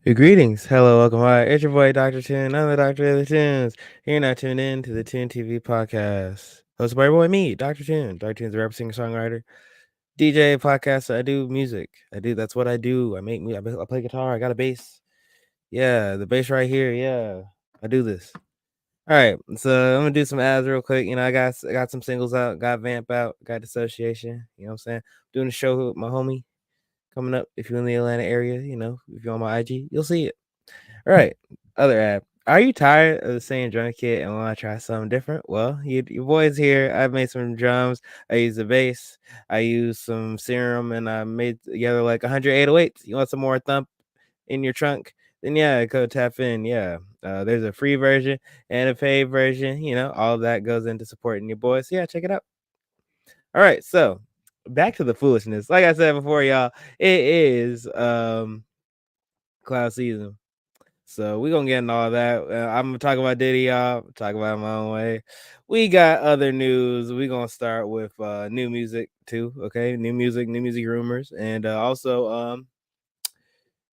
Greetings, hello, welcome. Hi, it's your boy Dr. Tune. I'm the Doctor of the Tunes. You're now tuned in to the Tune TV podcast, hosted by your boy me, Dr. Tune. Dr. Tune's a rapper, singer, songwriter, DJ, podcast. I do music. That's what I do. I make music. I play guitar. I got a bass. Yeah, the bass right here. Yeah, I do this. All right, so I'm gonna do some ads real quick. I got some singles out. Got Vamp out. Got Dissociation. You know what I'm saying? Doing a show with my homie coming up. If you're in the Atlanta area, if you're on my IG, you'll see it. All right. Other app. Are you tired of the same drum kit and want to try something different? Well, your boy's here. I've made some drums. I use a bass. I use some serum, and I made together like 100 808s. You want some more thump in your trunk? Then yeah, go tap in. Yeah. There's a free version and a paid version. All of that goes into supporting your boys. So yeah, check it out. All right. So back to the foolishness. Like I said before, y'all, it is cloud season. So we're gonna get into all that. I'm gonna talk about Diddy, y'all. Talk about it my own way. We got other news. We're gonna start with new music too. Okay, new music rumors, and also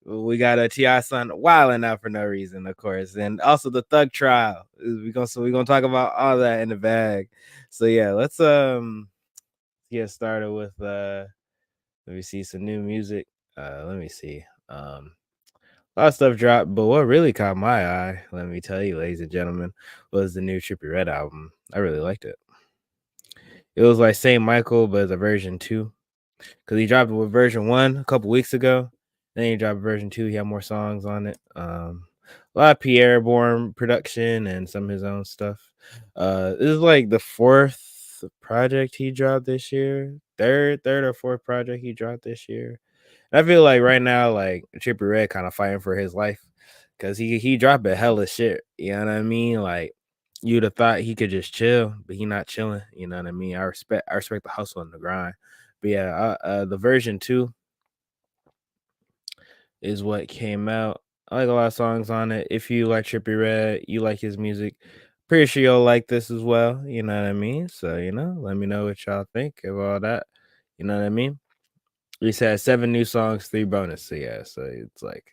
we got a Ti son wilding out for no reason, of course, and also the Thug trial. We're gonna talk about all that in the bag. So yeah, let's get started with let me see some new music. Let me see. A lot of stuff dropped, but what really caught my eye, let me tell you, ladies and gentlemen, was the new Trippie Redd album. I really liked it. It was like Saint Michael, but it's a version 2. Because he dropped it with version 1 a couple weeks ago. Then he dropped version 2. He had more songs on it. A lot of Pierre Bourne production and some of his own stuff. This is like the 4th project he dropped this year. Third or fourth project he dropped this year. I feel like right now, like Trippie Redd kind of fighting for his life because he dropped a hell of shit. You know what I mean? Like you'd have thought he could just chill, but he not chilling. You know what I mean? I respect the hustle and the grind. But yeah, the version 2 is what came out. I like a lot of songs on it. If you like Trippie Redd, you like his music. Pretty sure you'll like this as well. You know what I mean? So let me know what y'all think of all that. You know what I mean? We said 7 new songs, 3 bonus. So yeah, so it's like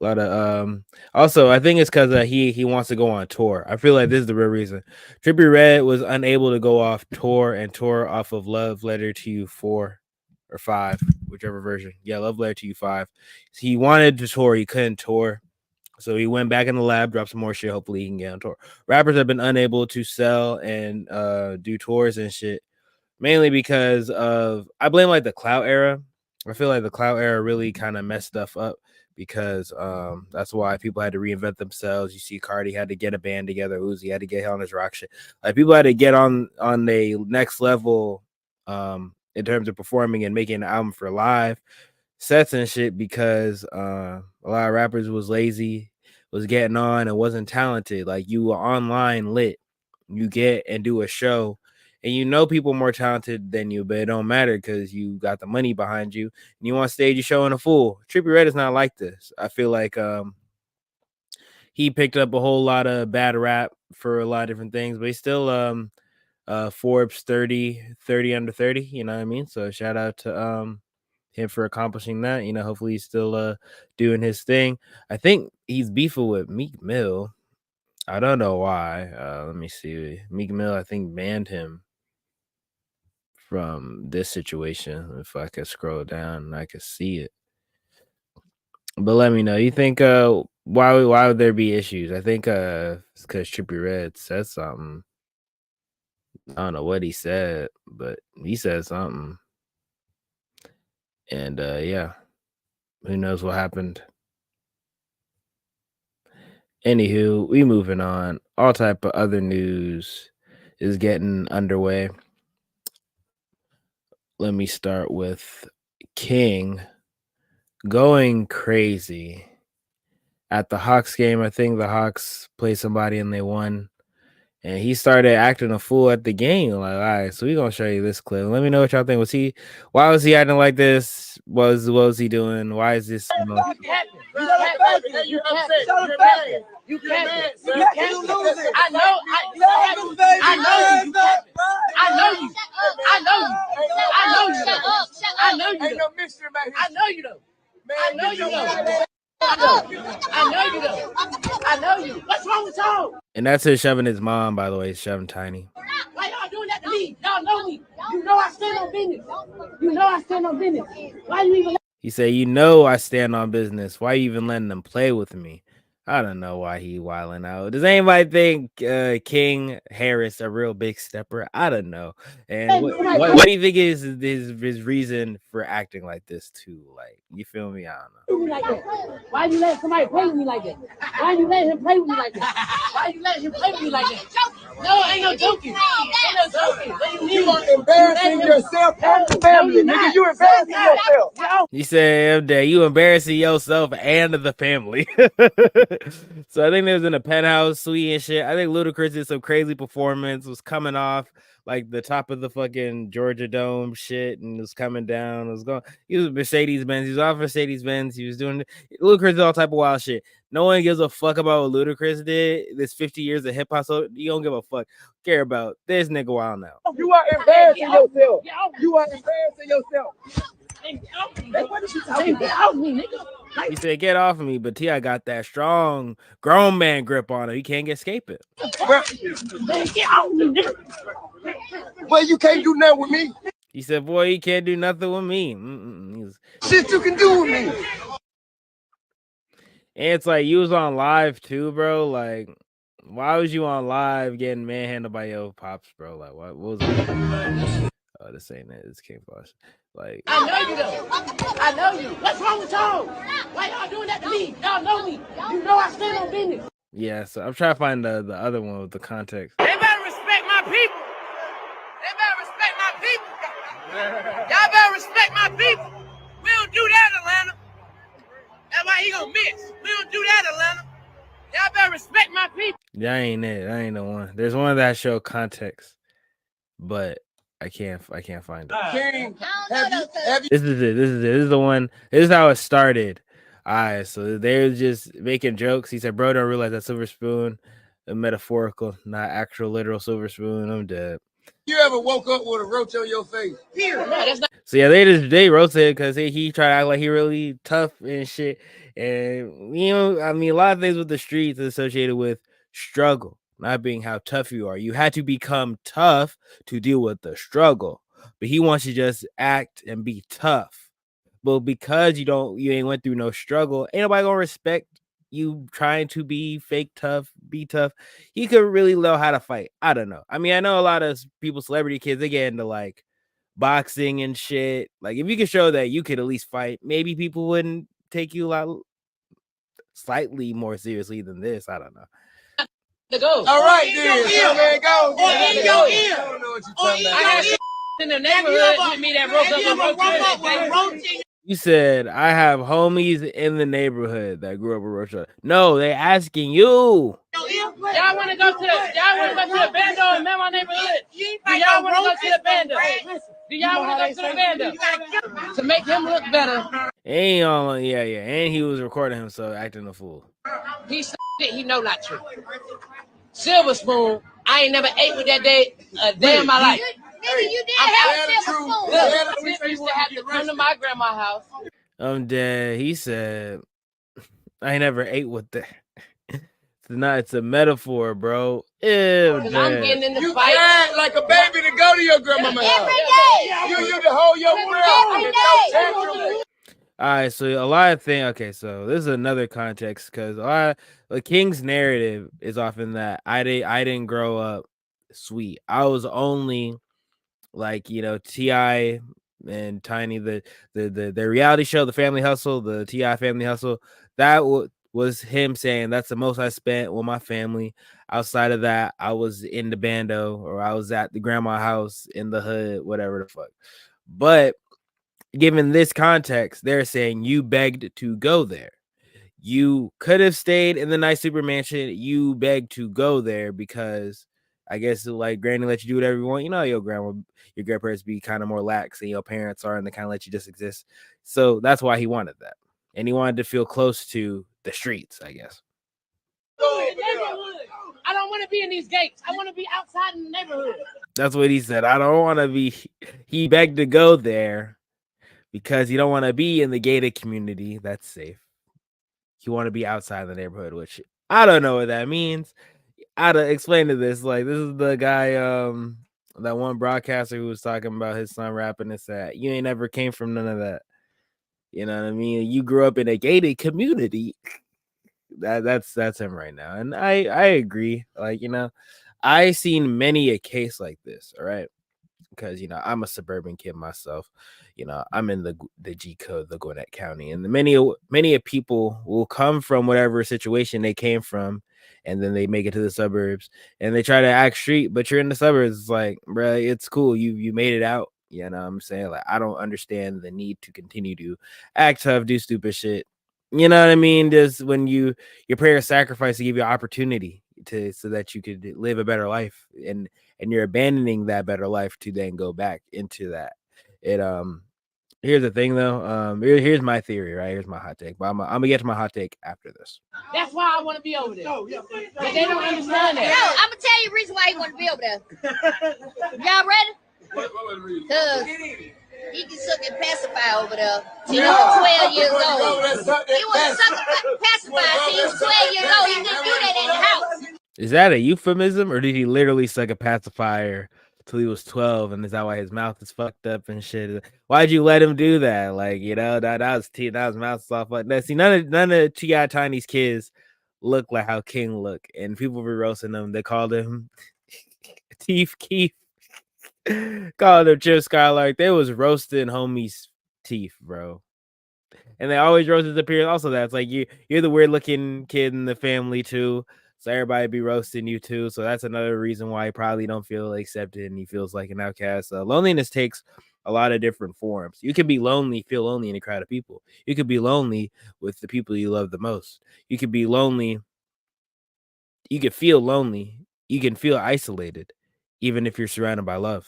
a lot of also I think it's because he wants to go on tour. I feel like this is the real reason. Trippie Redd was unable to go off tour and tour off of Love Letter to You 4 or 5, whichever version. Yeah, Love Letter to You 5. He wanted to tour, he couldn't tour. So he went back in the lab, dropped some more shit. Hopefully he can get on tour. Rappers have been unable to sell and do tours and shit, mainly because of I blame like the clout era. I feel like the clout era really kind of messed stuff up because that's why people had to reinvent themselves. You see, Cardi had to get a band together, Uzi had to get on his rock shit. Like people had to get on the next level in terms of performing and making an album for live sets and shit because a lot of rappers was lazy, was getting on and wasn't talented. Like you were online lit, you get and do a show and people more talented than you, but it don't matter because you got the money behind you and you want to stage your show in a fool. Trippie Redd is not like this. I feel like he picked up a whole lot of bad rap for a lot of different things, but he's still Forbes 30 under 30, you know what I mean? So shout out to him for accomplishing that. Hopefully he's still doing his thing. I think he's beefing with Meek Mill. I don't know why. Let me see. Meek Mill, I think, banned him from this situation. If I could scroll down and I could see it. But let me know. You think why would there be issues? I think it's because Trippie Redd said something. I don't know what he said, but he said something. And yeah, who knows what happened. Anywho, we moving on. All type of other news is getting underway. Let me start with King going crazy at the Hawks game. I think the Hawks played somebody and they won. And he started acting a fool at the game. Like, all right, so we're gonna show you this clip. Let me know what y'all think. Why was he acting like this? What was he doing? Why is this? You capping. You upset. You're mad. You capping. You losing. I know. I know you. I know you. I know you. I know you. I know you. Ain't no mystery, man. I know you though. I know you though. I know you though. I know you. What's wrong with y'all? And that's his shoving his mom, by the way, shoving Tiny. Why y'all doing that to me? Y'all know me. You know I stand on business. You know I stand on business. Why you even? He said, "You know I stand on business. Why you even letting them play with me?" I don't know why he wilding out. Does anybody think King Harris a real big stepper? I don't know. And what do you think is his reason for acting like this too? Like, you feel me? I don't know. Like that? Why you let somebody play with me like that? Why you let him play with me like that? Why you let him play with me like that? No, ain't no joking. Ain't no joking. What do You are embarrassing yourself and the family, nigga. You embarrassing yourself. He said, "That you embarrassing yourself and the family." So I think they was in a penthouse suite and shit. I think Ludacris did some crazy performance. Was coming off like the top of the fucking Georgia Dome shit and was coming down. Was going. He was Mercedes Benz. He was off Mercedes Benz. He was doing Ludacris did all type of wild shit. No one gives a fuck about what Ludacris did. This 50 years of hip hop, so you don't give a fuck. Care about this nigga wild now. You are embarrassing yourself. You are embarrassing yourself. What is you talking about? Me, nigga. He said, "Get off of me," but T.I. got that strong grown man grip on him. He can't escape it. Man, get off me, nigga. Well, you can't do nothing with me. He said, "Boy, you can't do nothing with me." Shit you can do with me. And it's like you was on live too, bro. Like, why was you on live getting manhandled by your pops, bro? Like, what was it? Oh, this ain't it. It's King Boss. Like, I know you though. I know you. What's wrong with y'all? Why y'all doing that to me? Y'all know me. You know I stand on business. yeah. So I'm trying to find the other one with the context. They better respect my people. They better respect my people. Y'all better respect my people. We don't do that, Atlanta. That's why he gonna miss. We don't do that, Atlanta. Y'all better respect my people. That ain't it. That ain't the one. There's one that show context, but I can't find it. King, have you This is it. This is the one. This is how it started. All right, so they're just making jokes. He said, "Bro, don't realize that silver spoon, a metaphorical, not actual literal silver spoon." I'm dead. you ever woke up with a roach on your face? Here. No, that's not. So yeah, they roasted because he tried to act like he really tough and shit. And you know, I mean, a lot of things with the streets is associated with struggle, not being how tough you are. You had to become tough to deal with the struggle. But he wants you to just act and be tough. But because you ain't went through no struggle, ain't nobody gonna respect you trying to be fake tough, be tough. He could really know how to fight. I don't know. I mean, I know a lot of people, celebrity kids, they get into like boxing and shit. Like, if you could show that you could at least fight, maybe people wouldn't take you a lot slightly more seriously than this. I don't know. To go. All right, then. Man, go. Or in your ear. I don't know what you're talking I had about. in the neighborhood with me that broke up with roach. You said I have homies in the neighborhood that grew up with roach. No, they asking you. Y'all want to go to the bando in my neighborhood? Do y'all want to go to the bando? Do y'all want to go to the bando? To make him look better. Ain't on, yeah. And he was recording himself acting a fool. He said he know not true. Silver spoon, I ain't never ate with that day a day in my life. Nigga, you did have a silver spoon. Look, I used to have to come to my grandma's house. I'm dead. He said, I ain't never ate with that. It's a metaphor, bro. Ew, Because I'm getting in the You fight. cried like a baby to go to your grandmama's house. Every day. You to hold your breath. Every day. All right, so a lot of things. Okay, so this is another context because the King's narrative is often that I didn't grow up sweet. I was only like, you know, T.I. and Tiny, the reality show, The Family Hustle, the T.I. Family Hustle. That was him saying that's the most I spent with my family. Outside of that, I was in the bando or I was at the grandma house in the hood, whatever the fuck. But given this context, they're saying you begged to go there. You could have stayed in the nice super mansion. You begged to go there because I guess like granny let you do whatever you want. You know, your grandparents be kind of more lax and your parents are, and they kind of let you just exist. So that's why he wanted that. And he wanted to feel close to the streets, I guess. I don't want to be in these gates. I want to be outside in the neighborhood. That's what he said. I don't want to be. He begged to go there because you don't want to be in the gated community. That's safe. you want to be outside the neighborhood, which I don't know what that means. I'd explain to this. Like, this is the guy, that one broadcaster who was talking about his son rapping and said, "You ain't never came from none of that." You know what I mean? You grew up in a gated community. That's him right now, and I agree. Like, I seen many a case like this. All right, because I'm a suburban kid myself. I'm in the G code, the Gwinnett County, and many people will come from whatever situation they came from, and then they make it to the suburbs and they try to act street, but you're in the suburbs. It's like, bruh, it's cool. You made it out. You know what I'm saying? Like, I don't understand the need to continue to act tough, do stupid shit. You know what I mean? Just when your parents sacrifice to give you opportunity so that you could live a better life, and you're abandoning that better life to then go back into that. It Here's the thing though. Here's my theory, right? Here's my hot take. But I'm gonna get to my hot take after this. That's why I want to be over there. But they don't understand No, that. I'm gonna tell you the reason why he want to be over there. Y'all ready? Cause he can suck and pacify over there till he was 12 years old. He was sucking pacify till he was 12 years old. He couldn't do that in the house. Is that a euphemism, or did he literally suck a pacifier till he was 12, and is that why his mouth is fucked up and shit? Why'd you let him do that? Like, that was mouth soft like that. See, none of T.I. Tiny's kids look like how King look, and people were roasting him. They called him Teeth Keith. Called him Chip Skylark. They was roasting homie's teeth, bro. And they always roast his appearance. Also, that's like you're the weird looking kid in the family too. So everybody be roasting you too. So that's another reason why he probably don't feel accepted and he feels like an outcast. Loneliness takes a lot of different forms. You can be lonely, feel lonely in a crowd of people. You could be lonely with the people you love the most. You could be lonely. You could feel lonely. You can feel isolated, even if you're surrounded by love.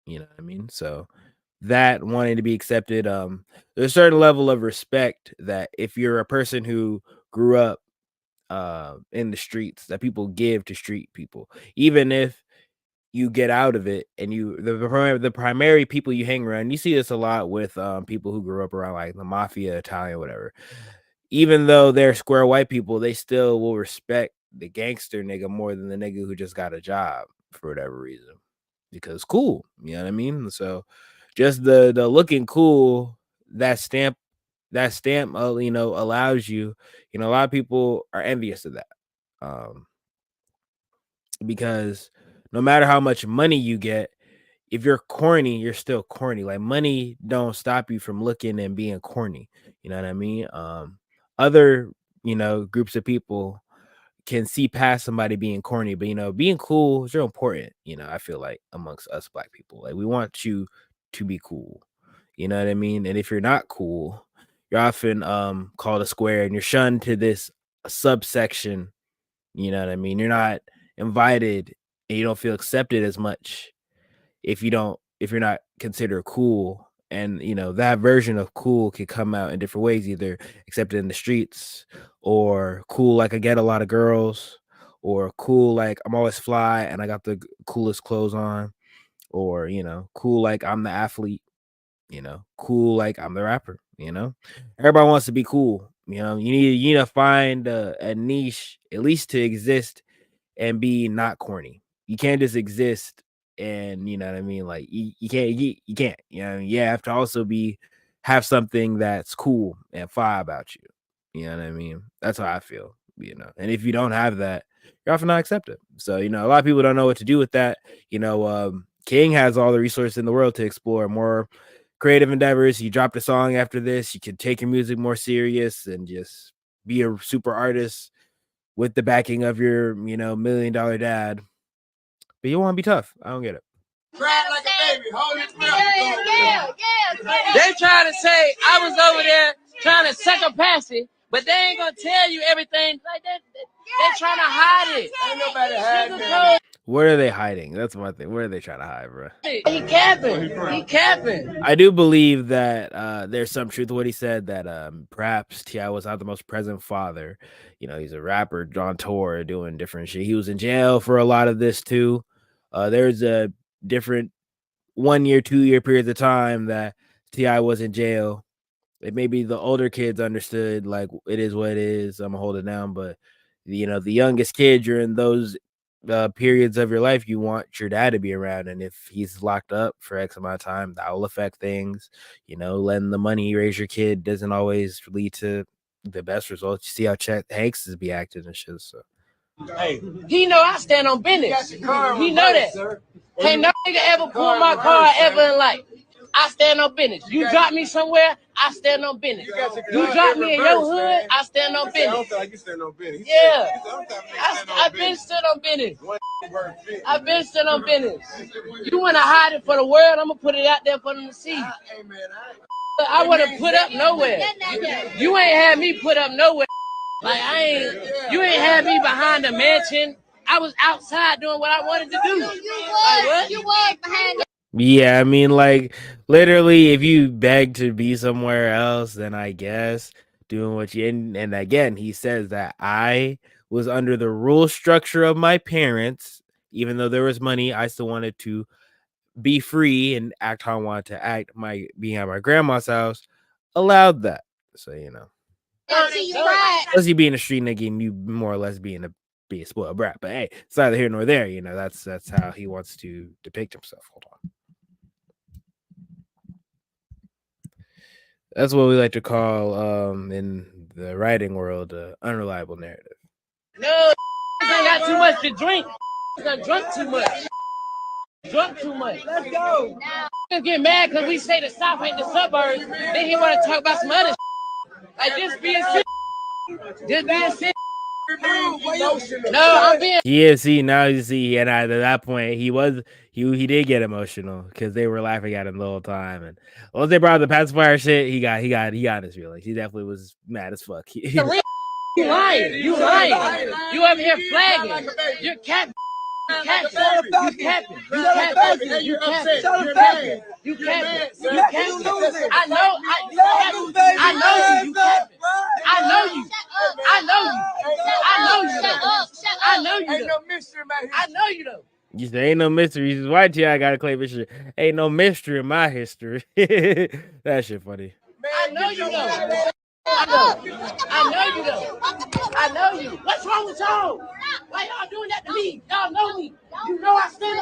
You know what I mean? So that wanting to be accepted, there's a certain level of respect that if you're a person who grew up in the streets, that people give to street people, even if you get out of it and the primary people you hang around. You see this a lot with people who grew up around like the mafia, Italian, whatever. Even though they're square white people, they still will respect the gangster nigga more than the nigga who just got a job for whatever reason, because cool, you know what I mean? So just the looking cool, that stamp allows you, a lot of people are envious of that. Because no matter how much money you get, if you're corny, you're still corny. Like, money don't stop you from looking and being corny. You know what I mean? Other, groups of people can see past somebody being corny, but being cool is real important. I feel like amongst us black people, like, we want you to be cool. You know what I mean? And if you're not cool, you're often called a square and you're shunned to this subsection. You know what I mean? You're not invited and you don't feel accepted as much if you're not considered cool. And that version of cool could come out in different ways, either accepted in the streets, or cool like I get a lot of girls, or cool like I'm always fly and I got the coolest clothes on, or cool like I'm the athlete, cool like I'm the rapper. Everybody wants to be cool. You need to find a niche, at least, to exist and be not corny. You can't just exist and you know what I mean, like, you can't, you have to also have something that's cool and fly about you. You know what I mean? That's how I feel. And if you don't have that, you're often not accepted. So a lot of people don't know what to do with that. King has all the resources in the world to explore more creative endeavors. You dropped a song after this, you could take your music more serious and just be a super artist with the backing of your $1 million dad. But you want to be tough. I don't get it. Cry like a baby. Hold it Yeah. They trying to say I was over there trying to second pass it, but they ain't gonna tell you everything like that. They're trying to hide it. Ain't nobody hiding it. What are they hiding? That's one thing. What are they trying to hide, bro? He capping. I do believe that there's some truth to what he said, that perhaps T.I. was not the most present father. He's a rapper on tour doing different shit. He was in jail for a lot of this too. There's a different 1 year, 2 year periods of time that T.I. was in jail maybe the older kids understood like it is what it is. I'm gonna hold it down, but the youngest kid, you're in those periods of your life, you want your dad to be around, and if he's locked up for X amount of time, that will affect things. Letting the money raise your kid doesn't always lead to the best results. You see how Chet Hanks is be acting and shit. So Hey, he know I stand on business. He know that. Ain't no nigga ever pull my car ever in life. I stand on business. You drop me somewhere, I stand on business. You drop me in your hood, I stand on business. I don't feel like you stand on business. Yeah, I've been stood on business. I've been stood on business. You want to hide it for the world? I'm gonna put it out there for them to see. I want to put up nowhere. You ain't had me put up nowhere. Like you ain't had me behind the mansion. I was outside doing what I wanted to do. You was behind the yeah, I mean, like literally, if you beg to be somewhere else, then I guess doing what you and again, he says that I was under the rule structure of my parents, even though there was money, I still wanted to be free and act how I wanted to act. My being at my grandma's house allowed that. So unless you being a street nigga and you more or less be a spoiled brat. But hey, it's neither here nor there. That's how he wants to depict himself. Hold on. That's what we like to call in the writing world unreliable narrative. No, I got too much to drink. I drunk too much. Drunk too much. Let's go. Get mad because we say the South ain't the suburbs. Then he want to talk about some other like this being sick. Just being sick. No, I'm being. Yeah, see, now you see, and at that point, he did get emotional because they were laughing at him the whole time, and once they brought up the pacifier shit, he got his feelings. He definitely was mad as fuck. You lying. You over here flagging. You're capping. You capping. You capping. You capping. I know you. I know you though. You say ain't no mystery. Why I gotta claim this shit? Ain't no mystery in my history. That shit funny. I know you though. I know you though. I know you. What's wrong with y'all? Why y'all doing that to me? Y'all know me. You know I stand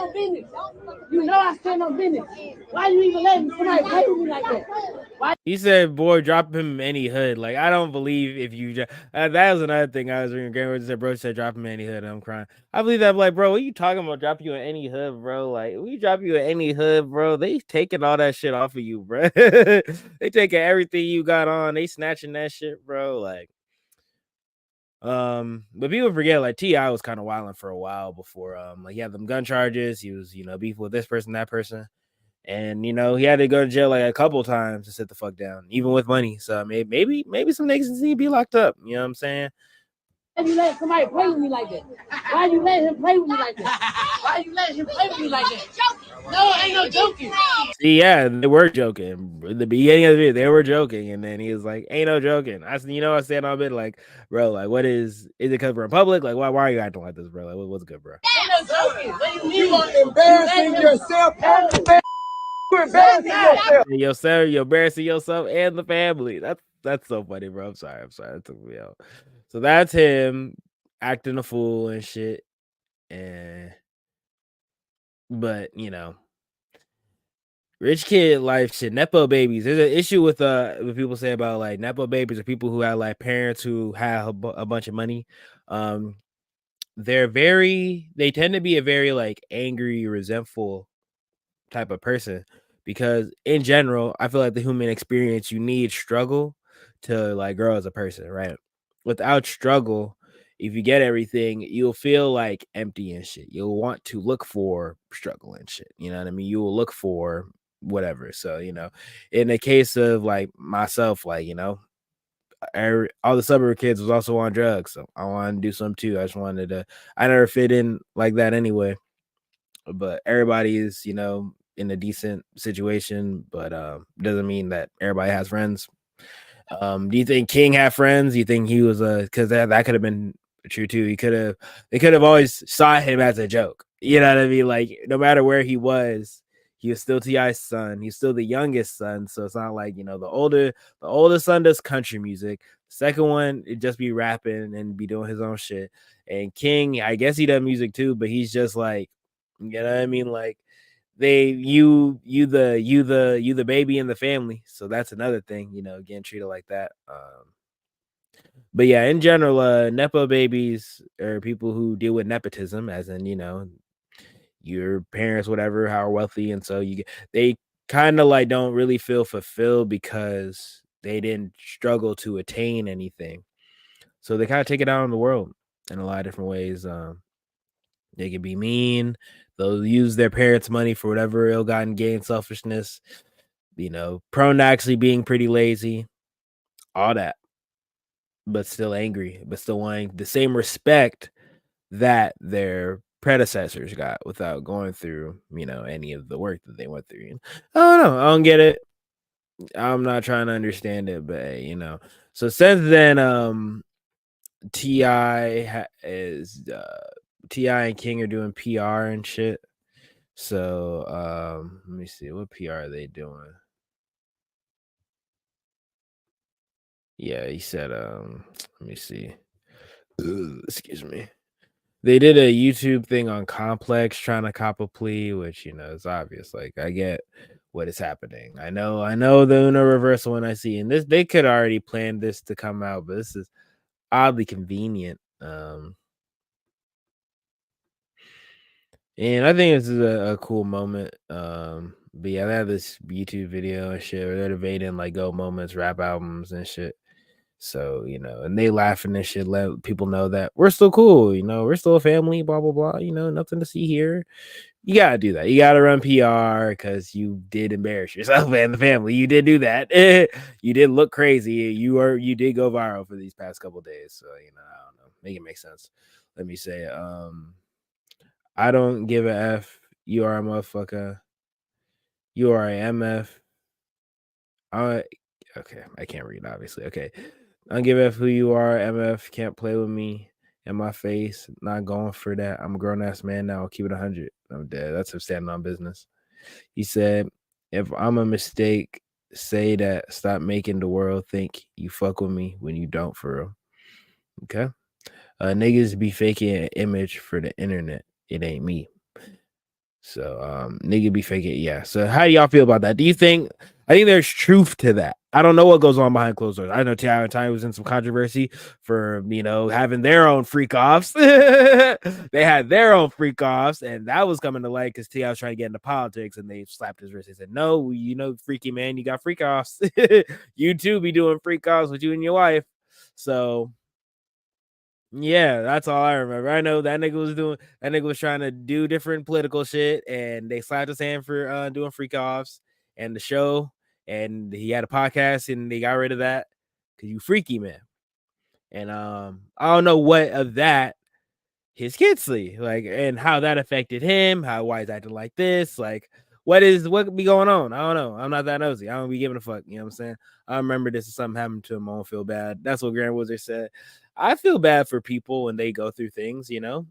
on business. Why you even letting somebody play with me like that? Why? He said, "Boy, drop him any hood." Like I don't believe if you. That was another thing I was reading. Grandma said, "Bro said drop him any hood." I'm crying. I believe that. Like, bro, what you talking about? Drop you in any hood, bro? Like, we drop you in any hood, bro. They taking all that shit off of you, bro. They taking everything you got on. They snatching that shit, bro. Like, but people forget like T.I. was kind of wilding for a while before like he had them gun charges. He was beef with this person, that person. And he had to go to jail like a couple times to sit the fuck down, even with money. So maybe some niggas need to be locked up. You know what I'm saying? Why you let somebody play with me like that? Why you let him play with me like that? Why you let him play with me like that? No, ain't no joking. See, yeah, they were joking. At the beginning of the video, they were joking, and then he was like, "Ain't no joking." I said, I stand on it like, bro, like, what is it? Because we're in public? Like, why are you acting like this, bro? Like, what's good, bro? Ain't no joking. What do you mean? You are embarrassing yourself and the family. You're embarrassing yourself. You're embarrassing yourself and the family. That's so funny, bro. I'm sorry. That took me out. So that's him acting a fool and shit. But rich kid life shit, Nepo babies. There's an issue with people say about like Nepo babies or people who have like parents who have a bunch of money. They tend to be a very like angry, resentful type of person because in general, I feel like the human experience, you need struggle to like grow as a person, right? Without struggle, if you get everything, you'll feel like empty and shit. You'll want to look for struggle and shit. You know what I mean? You will look for whatever. So, in the case of like myself, like, all the suburb kids was also on drugs. So I wanted to do some too. I never fit in like that anyway. But everybody is, in a decent situation, but doesn't mean that everybody has friends. Do you think King had friends? Do you think he was because that could have been true too? They could have always saw him as a joke. You know what I mean? Like no matter where he was, he was still T.I.'s son. He's still the youngest son, so it's not like, you know, the oldest son does country music. The second one, it just be rapping and be doing his own shit. And King, I guess he does music too, but he's just like, you know what I mean, like you the baby in the family, so that's another thing, you know, getting treated like that. But yeah, in general, nepo babies are people who deal with nepotism, as in, you know, your parents, whatever, how wealthy, and so they kind of like don't really feel fulfilled because they didn't struggle to attain anything. So they kind of take it out on the world in a lot of different ways. They can be mean. They'll use their parents' money for whatever ill-gotten gain, selfishness. You know, prone to actually being pretty lazy, all that, but still angry, but still wanting the same respect that their predecessors got without going through, you know, any of the work that they went through. I don't know. I don't get it. I'm not trying to understand it, but hey, you know. So since then, T.I. is T.I. and King are doing PR and shit. So let me see, what PR are they doing? Yeah, he said, let me see. Excuse me. They did a YouTube thing on Complex trying to cop a plea, which, you know, is obvious. Like, I get what is happening. I know the Uno reversal when I see, and this, they could already plan this to come out, but this is oddly convenient. And I think this is a cool moment. But yeah, they have this YouTube video and shit where they're debating like Go moments, rap albums and shit. So, you know, and they laughing and shit, let people know that we're still cool, you know, we're still a family, blah, blah, blah, you know, nothing to see here. You gotta do that. You gotta run PR because you did embarrass yourself and the family. You did do that. You did look crazy. You did go viral for these past couple days. So, you know, I don't know. Make it make sense. Let me say, I don't give a F. You are a motherfucker. You are a MF. Okay, I can't read, obviously. Okay. I don't give a F who you are. MF can't play with me in my face. Not going for that. I'm a grown ass man now. I'll keep it 100. I'm dead. That's him standing on business. He said, if I'm a mistake, say that. Stop making the world think you fuck with me when you don't, for real. Okay. Niggas be faking an image for the internet. It ain't me. So nigga be faking, yeah. So how do y'all feel about that? Do you think, I think there's truth to that? I don't know what goes on behind closed doors. I know T.I. and Tiny was in some controversy for, you know, having their own freak offs. They had their own freak offs, and that was coming to light because T.I. was trying to get into politics, and they slapped his wrist. They said, no, you know, freaky man, you got freak offs. You too be doing freak offs with you and your wife. So yeah, that's all I remember. I know that nigga was trying to do different political shit, and they slapped his hand for doing freak offs and the show, and he had a podcast, and they got rid of that because you freaky man. And I don't know what of that his kids see, like, and how that affected him, why he's acting like this, like what could be going on? I don't know. I'm not that nosy. I don't be giving a fuck. You know what I'm saying? I remember this is something happened to him. I don't feel bad. That's what Grand Wizard said. I feel bad for people when they go through things, you know,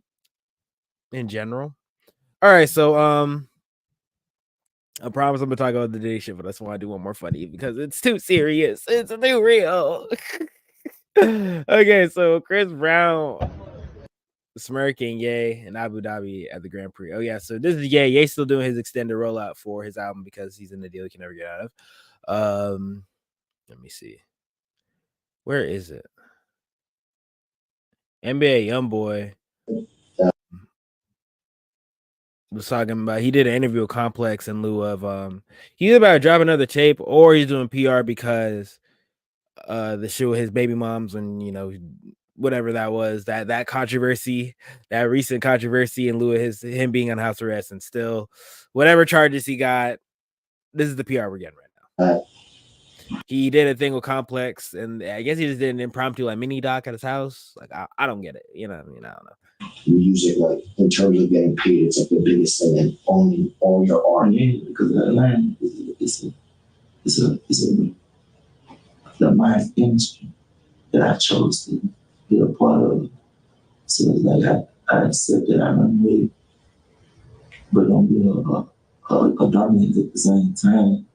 in general. All right, so I promise I'm gonna talk about the day shit, but that's why I do one more funny because it's too serious. It's too real. Okay, so Chris Brown smirking Ye in Abu Dhabi at the Grand Prix. Oh yeah, so this is Ye. Ye's still doing his extended rollout for his album because he's in the deal he can never get out of. Let me see. Where is it? NBA YoungBoy was talking about, he did an interview with Complex in lieu of he's about to drop another tape, or he's doing PR because the shit with his baby moms, and you know, whatever that was, that controversy, that recent controversy in lieu of him being on house arrest, and still whatever charges he got, this is the PR we're getting right now. He did a thing with Complex, and I guess he just did an impromptu like mini doc at his house. Like I don't get it, you know what I mean? I don't know. You use it like in terms of getting paid, it's like the biggest thing in owning all your art. Yeah, because Atlanta it's the mind industry that I chose to be a part of. So it's like I accept that I run with it, but don't be dominant at the same time.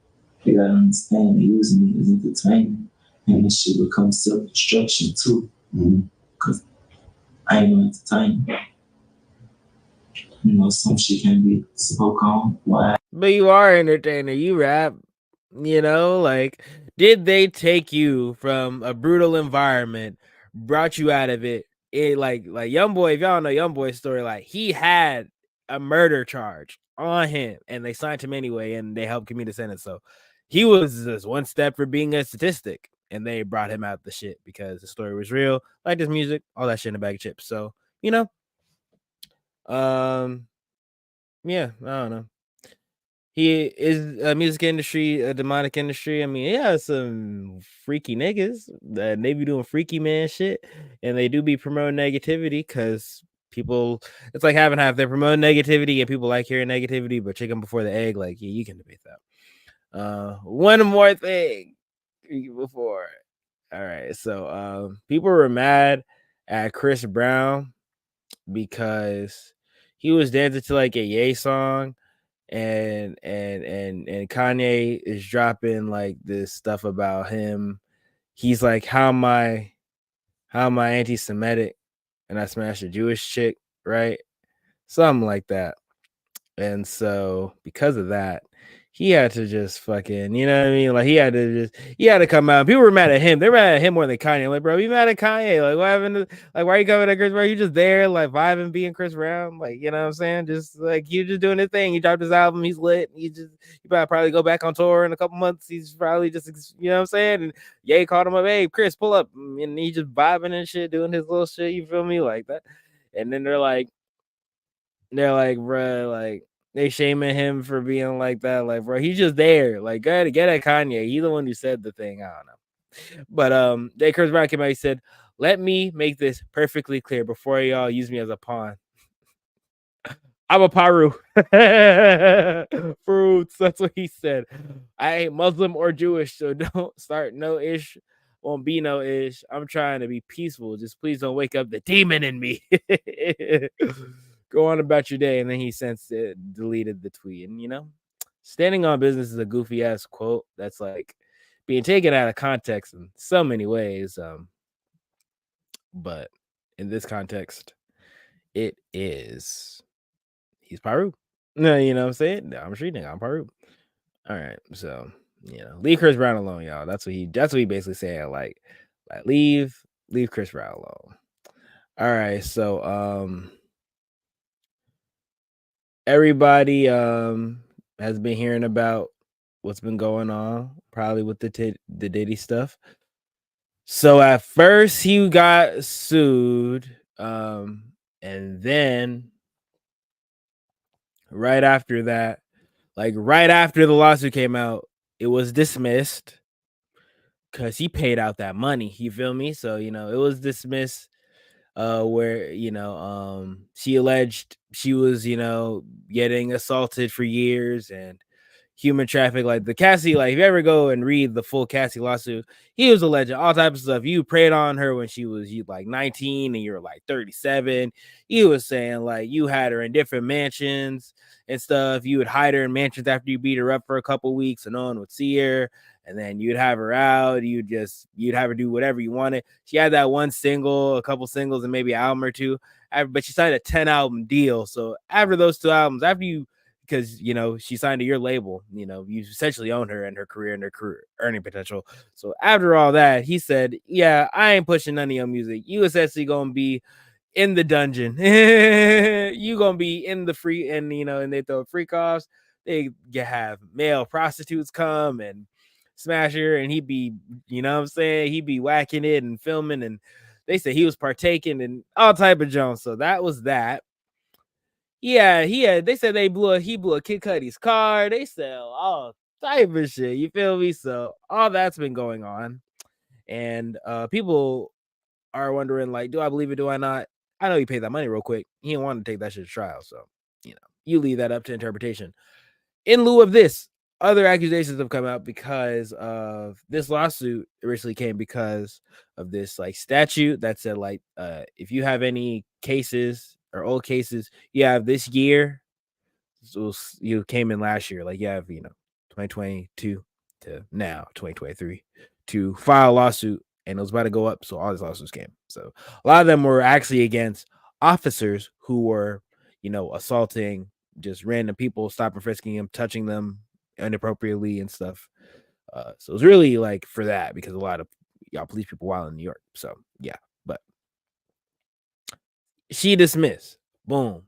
You gotta understand they using me as entertainment, and this shit becomes self-destruction too. Cause I ain't no entertainment. You know, some shit can be spoke on. Why? But you are an entertainer. You rap. You know, like, did they take you from a brutal environment, brought you out of it? Like YoungBoy, if y'all know YoungBoy's story, like he had a murder charge on him, and they signed him anyway, and they helped commute the sentence. So he was just one step for being a statistic, and they brought him out the shit because the story was real, like his music, all that shit in a bag of chips. So you know, yeah, I don't know. He is a music industry, a demonic industry. I mean, yeah, some freaky niggas that they be doing freaky man shit, and they do be promoting negativity because people. It's like having half. They're promoting negativity, and people like hearing negativity, but chicken before the egg. Like, yeah, you can debate that. One more thing before. All right, so people were mad at Chris Brown because he was dancing to like a Ye song, and Kanye is dropping like this stuff about him. He's like, how am I anti-Semitic and I smashed a Jewish chick, right? Something like that. And so because of that, he had to just fucking, you know what I mean? Like he had to come out. People were mad at him. They're mad at him more than Kanye. Like, bro, you mad at Kanye? Like, what happened to, like, why are you coming at Chris Brown? You just there, like vibing, being Chris Brown. Like, you know what I'm saying? Just like you just doing his thing. He dropped his album, he's lit. You probably go back on tour in a couple months. He's probably just, you know what I'm saying? And Ye called him up, hey, Chris, pull up. And he just vibing and shit, doing his little shit, you feel me? Like that. And then they're like, bro, like they shaming him for being like that. Like, bro, he's just there. Like, get at Kanye. He's the one who said the thing. I don't know. But Chris Brown came out. He said, "Let me make this perfectly clear before y'all use me as a pawn. I'm a Paru. Fruits." That's what he said. I ain't Muslim or Jewish, so don't start no ish. Won't be no ish. I'm trying to be peaceful. Just please don't wake up the demon in me. Go on about your day. And then he since deleted the tweet. And you know, standing on business is a goofy ass quote that's like being taken out of context in so many ways. But in this context, it is he's Paru. No, you know what I'm saying? No, I'm a street nigga. I'm Paru. All right. So, you know, leave Chris Brown alone, y'all. That's what he basically saying. Like leave Chris Brown alone. All right. So everybody has been hearing about what's been going on, probably with the Diddy stuff. So at first he got sued, and then right after that, like right after the lawsuit came out, it was dismissed because he paid out that money. You feel me? So you know it was dismissed. Where you know, she alleged she was, you know, getting assaulted for years and human traffic. Like the Cassie, like if you ever go and read the full Cassie lawsuit, he was alleged all types of stuff. You preyed on her when she was like 19 and you're like 37. He was saying like you had her in different mansions and stuff. You would hide her in mansions after you beat her up for a couple weeks and no one would see her. And then you'd have her out. You'd have her do whatever you wanted. She had that one single, a couple singles, and maybe an album or two. But she signed a 10-album deal. So after those 2 albums, because you know she signed to your label, you know you essentially own her and her career and her career earning potential. So after all that, he said, "Yeah, I ain't pushing none of your music. You essentially gonna be in the dungeon. You gonna be in the free, and you know, and they throw freak offs. They have male prostitutes come and smash her, and he'd be, you know what I'm saying, he'd be whacking it and filming, and they said he was partaking in all type of junk." So that was that. Yeah, they said he blew a Kid Cudi's car. They sell all type of shit. You feel me? So all that's been going on. And people are wondering, like, do I believe it? Do I not? I know he paid that money real quick. He didn't want to take that shit to trial. So, you know, you leave that up to interpretation. In lieu of this, other accusations have come out because of this lawsuit. Originally came because of this like statute that said like if you have any cases or old cases, you have this year you came in last year, like you have 2022 to now 2023 to file a lawsuit, and it was about to go up. So all these lawsuits came. So a lot of them were actually against officers who were assaulting just random people, stopping, frisking them, touching them inappropriately and stuff. So it was really like for that because a lot of y'all police people wild in New York. So yeah, but she dismissed. Boom.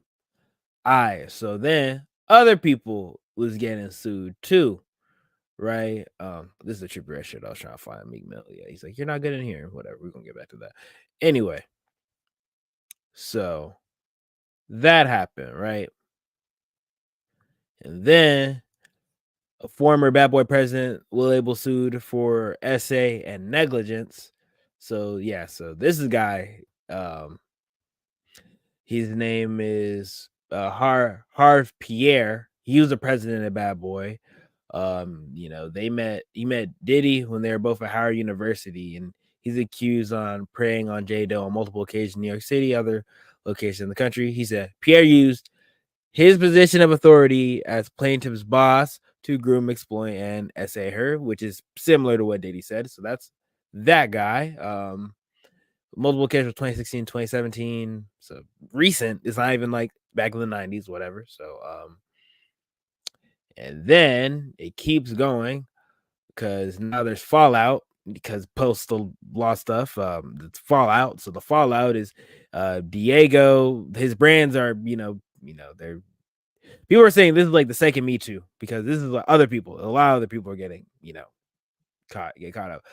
So then other people was getting sued too, right? This is a Trippie Redd shit. I was trying to find Meek Mill. Yeah, he's like, you're not good in here. Whatever. We're gonna get back to that. Anyway, so that happened, right? And then a former Bad Boy president, Will Abel, sued for essay and negligence. So yeah, so this is a guy. His name is Harve Pierre. He was the president of Bad Boy. He met Diddy when they were both at Howard University, and he's accused on preying on J. Doe on multiple occasions in New York City, other locations in the country. He said Pierre used his position of authority as plaintiff's boss to groom, exploit, and essay her, which is similar to what Diddy said. So that's that guy. Multiple occasions, 2016, 2017. So recent. It's not even like back in the 90s, whatever. So and then it keeps going because now there's fallout because postal law stuff. It's fallout. So the fallout is Diego. His brands are, they're people are saying this is like the second Me Too because this is other people. A lot of other people are getting, caught up.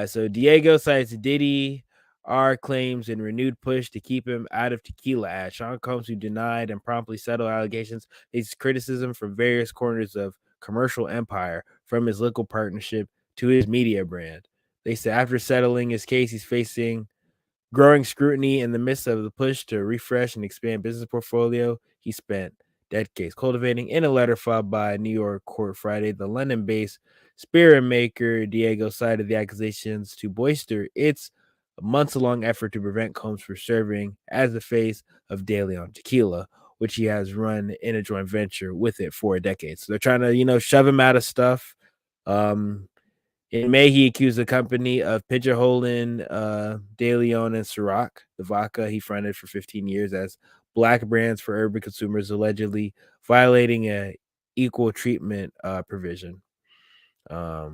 So Diego cites Diddy R claims and renewed push to keep him out of tequila ads. Sean Combs, who denied and promptly settled allegations, faced criticism from various corners of commercial empire, from his local partnership to his media brand. They said after settling his case, he's facing growing scrutiny in the midst of the push to refresh and expand business portfolio he spent decades cultivating. In a letter filed by a New York court Friday, the London-based spirit maker Diego cited the accusations to bolster its months-long effort to prevent Combs from serving as the face of De Leon Tequila, which he has run in a joint venture with it for a decade. So they're trying to, shove him out of stuff. In May, he accused the company of pigeonholing De Leon and Ciroc, the vodka he fronted for 15 years, as black brands for urban consumers, allegedly violating a equal treatment provision. So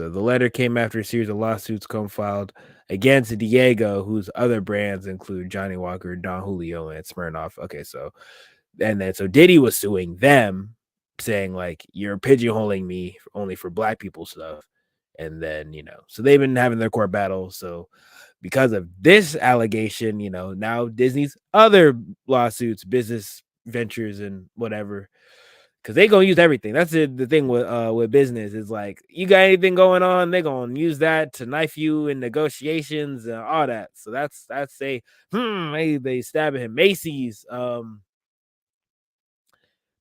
the letter came after a series of lawsuits filed against Diego, whose other brands include Johnny Walker, Don Julio, and Smirnoff. Okay, so Diddy was suing them, saying like, you're pigeonholing me only for black people stuff. And then, so they've been having their court battle. So because of this allegation, now Disney's other lawsuits, business ventures and whatever, because they gonna use everything. That's the thing with business is like, you got anything going on, they're gonna use that to knife you in negotiations and all that. So that's maybe they stabbing him. Macy's,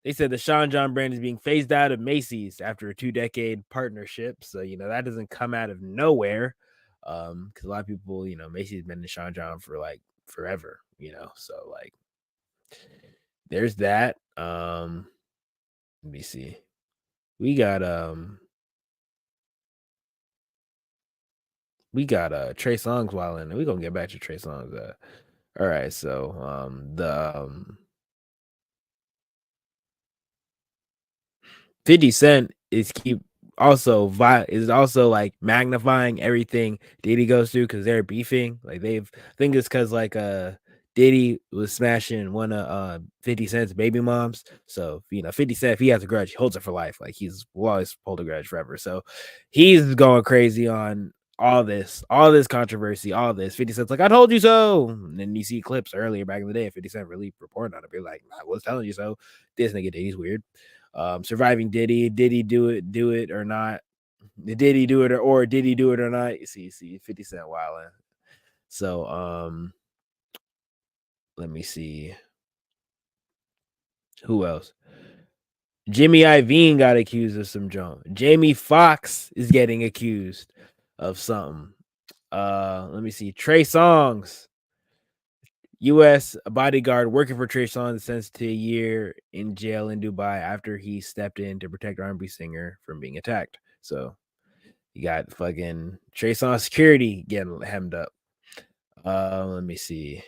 they said the Sean John brand is being phased out of Macy's after a 2-decade partnership. So, that doesn't come out of nowhere. Because a lot of people, Macy's been in Sean John for like forever, so like there's that. Let me see. We got Trey Songz while in, and we're gonna get back to Trey Songz. All right, so the 50 Cent is also like magnifying everything Diddy goes through because they're beefing. Like I think it's because like Diddy was smashing one of 50 Cent's baby moms. So 50 Cent, if he has a grudge, he holds it for life. Like will always hold a grudge forever. So he's going crazy on all this controversy, all this. 50 Cent's like, I told you so. And then you see clips earlier back in the day, 50 Cent really reporting on it, be like, I was telling you so. This nigga Diddy's weird. Surviving Diddy do it or not? Did Diddy do it or did he do it or not? You see 50 Cent wilding. So let me see who else. Jimmy Iovine got accused of some junk. Jamie Foxx is getting accused of something. Let me see. Trey Songz. U.S. bodyguard working for Trey Songz sentenced to a year in jail in Dubai after he stepped in to protect R&B singer from being attacked. So you got fucking Trey Songz security getting hemmed up. Let me see.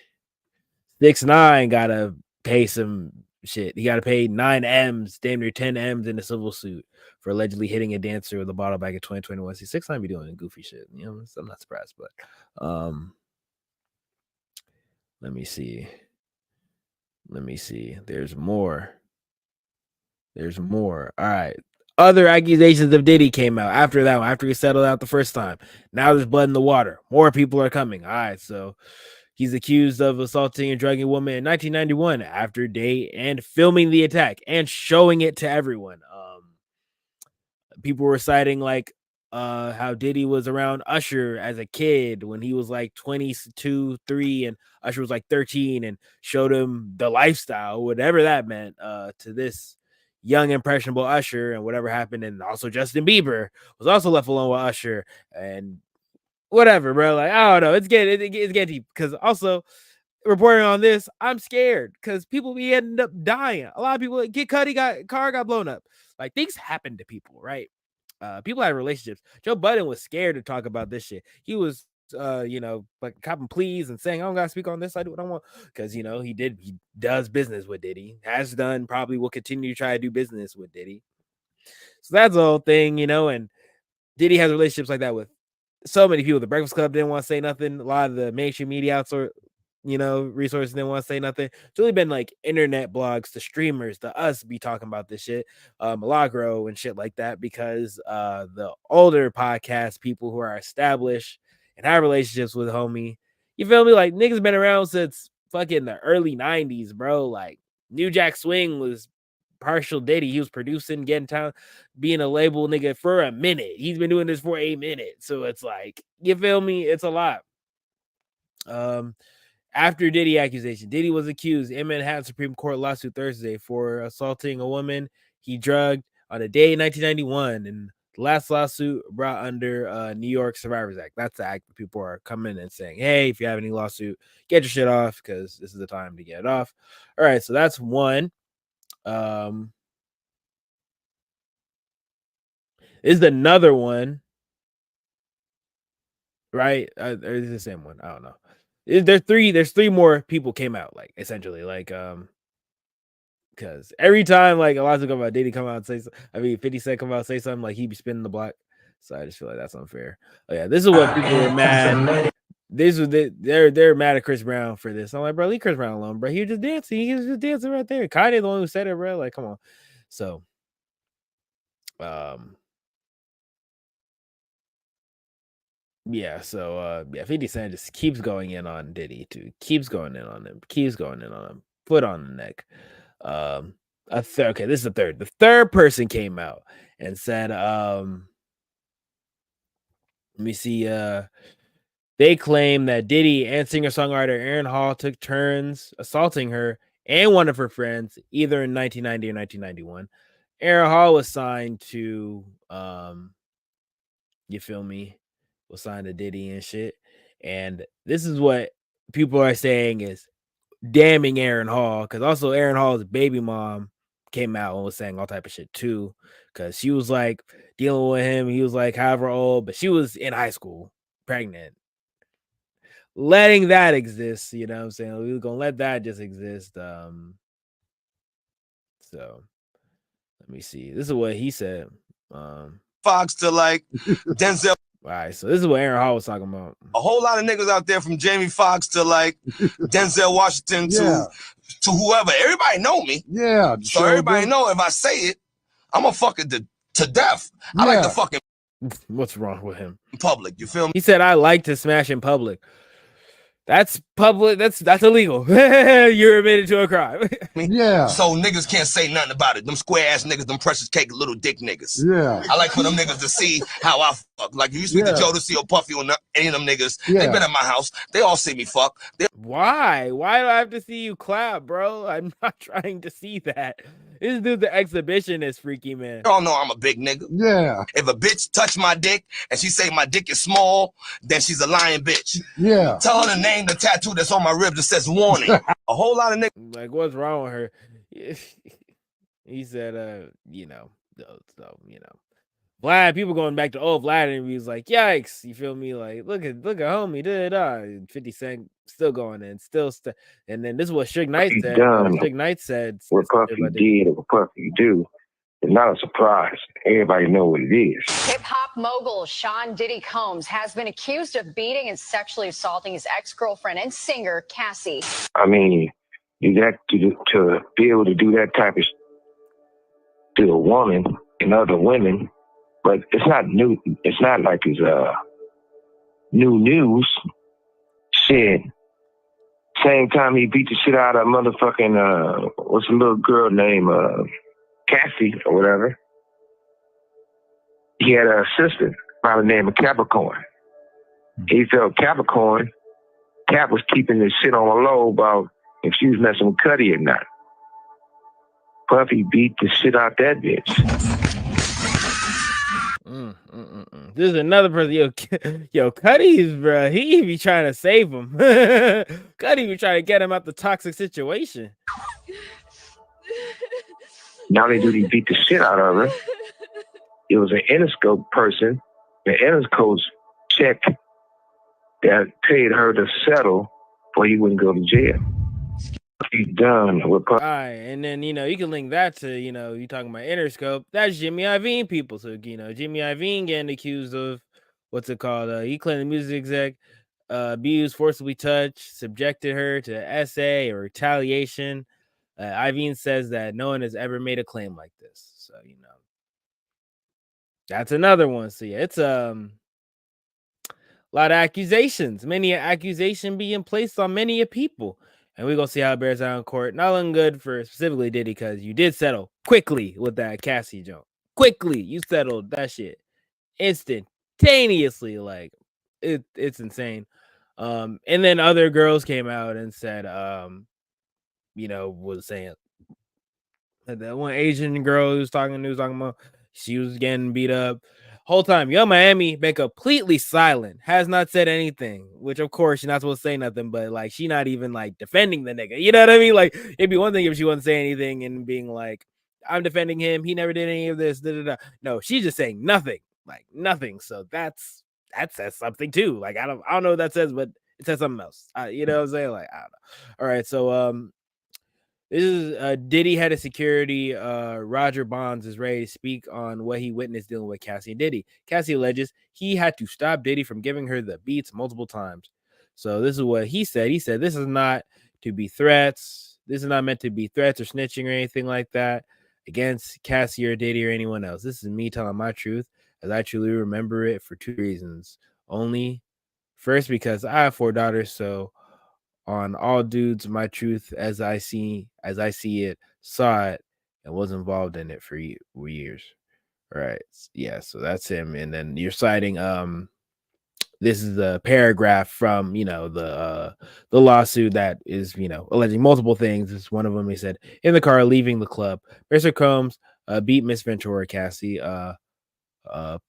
6ix9ine gotta pay some shit. He gotta pay 9 M's, damn near 10 M's in a civil suit for allegedly hitting a dancer with a bottle back in 2021. See, 6ix9ine be doing goofy shit. You know, I'm not surprised, but let me see. There's more. All right. Other accusations of Diddy came out after that one, after he settled out the first time. Now there's blood in the water. More people are coming. All right. So he's accused of assaulting and drugging a woman in 1991 after date and filming the attack and showing it to everyone. People were citing like how Diddy was around Usher as a kid when he was like 22, 3, and Usher was like 13 and showed him the lifestyle, whatever that meant, to this young impressionable Usher, and whatever happened. And also Justin Bieber was also left alone with Usher and whatever, bro. Like, I don't know. It's getting deep because also reporting on this, I'm scared because people be ending up dying. A lot of people, Kid Cudi got blown up. Like, things happen to people, right? People have relationships. Joe Budden was scared to talk about this shit. He was, like copping pleas and saying, I don't gotta speak on this. I do what I want. Because, he does business with Diddy, has done, probably will continue to try to do business with Diddy. So that's the whole thing, and Diddy has relationships like that with so many people. The Breakfast Club didn't want to say nothing. A lot of the mainstream media resources didn't want to say nothing. It's really been like internet blogs to streamers to us be talking about this shit, Milagro and shit like that, because the older podcast people who are established and have relationships with homie, you feel me? Like, niggas been around since fucking the early 90s, bro. Like, New Jack Swing was partial Diddy. He was producing, getting town, being a label nigga for a minute. He's been doing this for a minute. So it's like, you feel me? It's a lot. After Diddy accusation, Diddy was accused in Manhattan Supreme Court lawsuit Thursday for assaulting a woman he drugged on a day in 1991, and the last lawsuit brought under New York Survivors Act. That's the act that people are coming and saying, hey, if you have any lawsuit, get your shit off because this is the time to get it off. All right, so that's one. This is another one, right? Or is it the same one? I don't know. There's three more people came out, like, essentially, like, because every time, like, a lot of people about Diddy come out and say, 50 Cent come out and say something, like, he be spinning the block. So I just feel like that's unfair. Oh yeah, this is what people were mad. They're mad at Chris Brown for this. I'm like, bro, leave Chris Brown alone, bro. He was just dancing. He was just dancing right there. Kanye the one who said it, bro. Like, come on. So, yeah, so 50 Cent just keeps going in on Diddy too. Keeps going in on him. Foot on the neck. Okay, this is the third. The third person came out and said, let me see. They claim that Diddy and singer-songwriter Aaron Hall took turns assaulting her and one of her friends, either in 1990 or 1991. Aaron Hall was signed to, you feel me? Was signed to Diddy and shit. And this is what people are saying is damning Aaron Hall, because also Aaron Hall's baby mom came out and was saying all type of shit too, because she was like dealing with him. He was like however old, but she was in high school, pregnant. Letting that exist, you know what I'm saying? We were gonna let that just exist. So let me see. This is what he said. Fox to like Denzel. All right, so this is what Aaron Hall was talking about. A whole lot of niggas out there, from Jamie Foxx to like Denzel Washington to whoever. Everybody know me. Yeah. So everybody know if I say it, I'm gonna fuck it to death. I like to fucking. What's wrong with him? Public, you feel me? He said, I like to smash in public. That's public. That's illegal. You're admitted to a crime. Yeah. So niggas can't say nothing about it. Them square ass niggas, them precious cake little dick niggas. Yeah. I like for them niggas to see how I fuck. Like, you speak to Jodeci or Puffy or any of them niggas. They been at my house. They all see me fuck. Why? Why do I have to see you clap, bro? I'm not trying to see that. This dude, the exhibitionist, freaky man. Y'all know I'm a big nigga. Yeah. If a bitch touch my dick and she say my dick is small, then she's a lying bitch. Yeah. Tell her to name the tattoo that's on my rib that says warning. A whole lot of niggas. Like, what's wrong with her? He said, you know, so you know, Vlad. People going back to old Vlad interviews, like, yikes, you feel me? Like, look at homie, 50 Cent still going in, and then this is what Suge Knight said. Suge Knight said what Puffy did or what Puffy do. It's not a surprise. Everybody know what it is. Hip-hop mogul Sean Diddy Combs has been accused of beating and sexually assaulting his ex-girlfriend and singer, Cassie. I mean, you got to be able to do that type of to a woman and other women, but it's not new. It's not like it's new news. Shit. Same time he beat the shit out of motherfucking what's the little girl named Cassie or whatever. He had an assistant by the name of Capricorn. He felt Capricorn. Cap was keeping this shit on the low about if she was messing with Cudi or not. Puffy beat the shit out that bitch. This is another person. Yo, Cudi's, bro. He be trying to save him. Cudi be trying to get him out the toxic situation. Not only did he beat the shit out of her, it was an Interscope person, the Interscope check that paid her to settle before he wouldn't go to jail. He's done with Puffy. All right, and then you can link that to you talking about Interscope. That's Jimmy Iovine people. So Jimmy Iovine getting accused of what's it called? He claimed the music exec abused, forcibly touched, subjected her to SA or retaliation. Iovine says that no one has ever made a claim like this. So that's another one. So yeah, it's a lot of accusations. Many accusation being placed on many people. And we're going to see how it bears out in court. Not looking good for specifically Diddy because you did settle quickly with that Cassie joke. Quickly. You settled that shit instantaneously. Like, it's insane. And then other girls came out and said, was saying that one Asian girl who was talking about she was getting beat up. Whole time, Yo Miami been completely silent, has not said anything, which of course you're not supposed to say nothing, but like she not even like defending the nigga. You know what I mean? Like it'd be one thing if she wouldn't say anything and being like, I'm defending him, he never did any of this. No, she's just saying nothing, like nothing. So that says something too. Like I don't know what that says, but it says something else. You know what I'm saying? Like I don't know. All right, so this is Diddy head of security. Roger Bonds is ready to speak on what he witnessed dealing with Cassie and Diddy. Cassie alleges he had to stop Diddy from giving her the beats multiple times. So this is what he said. He said, this is not to be threats. This is not meant to be threats or snitching or anything like that against Cassie or Diddy or anyone else. This is me telling my truth as I truly remember it for two reasons. Only, first, because I have 4 daughters, so on all dudes, my truth as I see it, saw it, and was involved in it for years. Right. Yeah, so that's him. And then you're citing this is a paragraph from the lawsuit that is alleging multiple things. It's one of them. He said, in the car leaving the club, Mr. Combs beat Miss Ventura Cassie,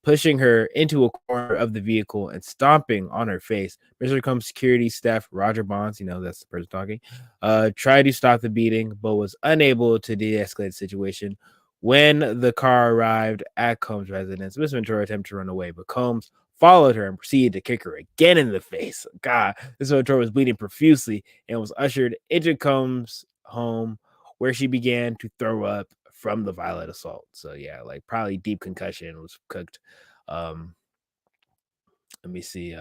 pushing her into a corner of the vehicle and stomping on her face. Mr. Combs' security staff, Roger Bonds, that's the person talking, tried to stop the beating, but was unable to de-escalate the situation. When the car arrived at Combs' residence, Miss Ventura attempted to run away, but Combs followed her and proceeded to kick her again in the face. God, Miss Ventura was bleeding profusely and was ushered into Combs' home, where she began to throw up from the violent assault. So yeah, like probably deep concussion, was cooked. Let me see.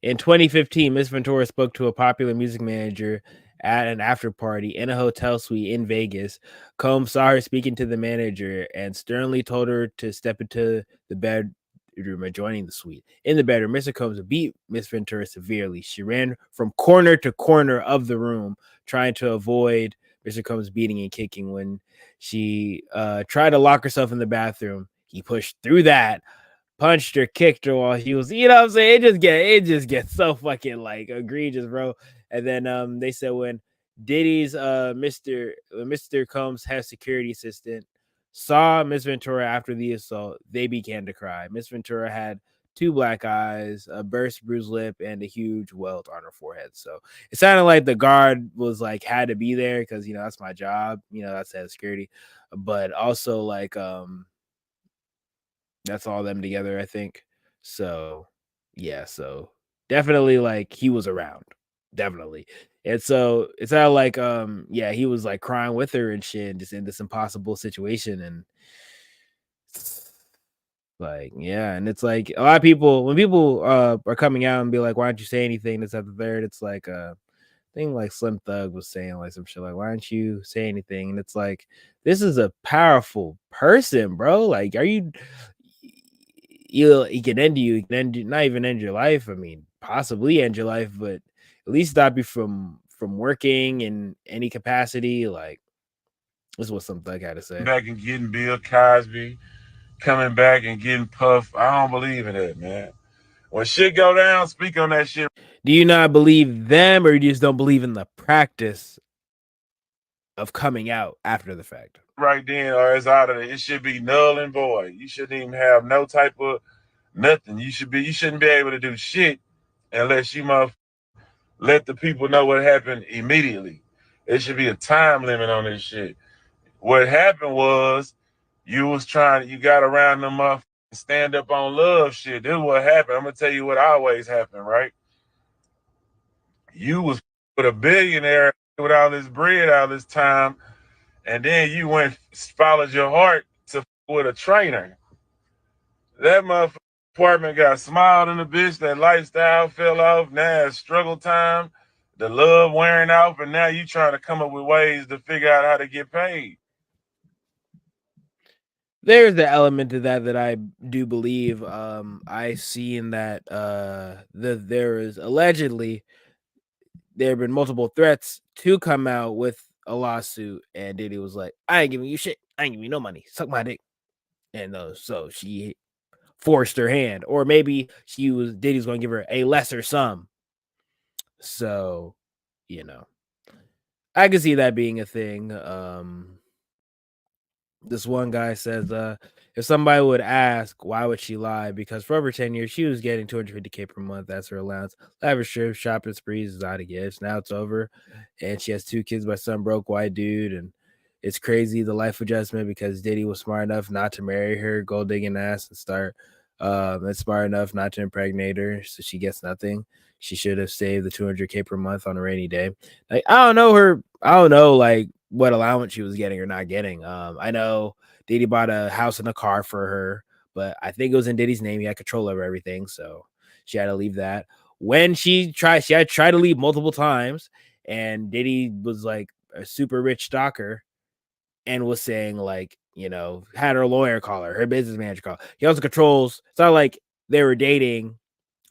In 2015, Miss Ventura spoke to a popular music manager at an after party in a hotel suite in Vegas. Combs saw her speaking to the manager and sternly told her to step into the bedroom adjoining the suite. In the bedroom, Mr. Combs beat Miss Ventura severely. She ran from corner to corner of the room, trying to avoid Mr. Combs beating and kicking. When she tried to lock herself in the bathroom, he pushed through that, punched her, kicked her while he was, what I'm saying? It just gets so fucking like egregious, bro. And then they said when Diddy's Mr. Combs' head security assistant saw Miss Ventura after the assault. They began to cry. Miss Ventura had 2 black eyes, a burst bruised lip, and a huge welt on her forehead. So it sounded like the guard was like had to be there because that's my job. That's head security, but also like that's all them together, I think. So yeah, so definitely like he was around, definitely. And so it's not like yeah, he was like crying with her and shit, and just in this impossible situation. And like, yeah, and it's like a lot of people when people are coming out and be like, why don't you say anything? This at the third, it's like thing like Slim Thug was saying like some shit like, why don't you say anything? And it's like, this is a powerful person, bro. Like, are you he can end you, not even end your life. I mean, possibly end your life, but at least stop you from working in any capacity. Like, this is what Slim Thug had to say. Back and getting Bill Cosby, coming back and getting Puff. I don't believe in that, man. When shit go down, speak on that shit. Do you not believe them, or you just don't believe in the practice of coming out after the fact? Right then, or it's out of it. It should be null and void. You shouldn't even have no type of nothing. You shouldn't be able to do shit unless you let the people know what happened immediately. There should be a time limit on this shit. What happened was you got around them up, stand up on love shit. This is what happened. I'm gonna tell you what always happened, right? You was with a billionaire with all this bread all this time, and then you followed your heart to with a trainer. That motherfucker apartment got smiled in the bitch. That lifestyle fell off. Now it's struggle time. The love wearing off, and now you trying to come up with ways to figure out how to get paid. There's the element to that I do believe. I see in that there is allegedly there have been multiple threats to come out with a lawsuit, and Diddy was like, I ain't giving you shit. I ain't giving you no money. Suck my dick. And so she forced her hand, or maybe Diddy's going to give her a lesser sum. So, I can see that being a thing. This one guy says, if somebody would ask, why would she lie? Because for over 10 years, she was getting $250K per month. That's her allowance. Lavish trips, shopping sprees, exotic gifts. Now it's over. And she has 2 kids by some broke white dude. And it's crazy, the life adjustment, because Diddy was smart enough not to marry her gold digging ass and smart enough not to impregnate her. So she gets nothing. She should have saved the $200K per month on a rainy day. Like, I don't know, like, what allowance she was getting or not getting. I know Diddy bought a house and a car for her, but I think it was in Diddy's name. He had control over everything, so she had to leave that. When she had tried to leave multiple times, and Diddy was like a super rich stalker and was saying like, had her lawyer call her business manager call. He also controls. It's not like they were dating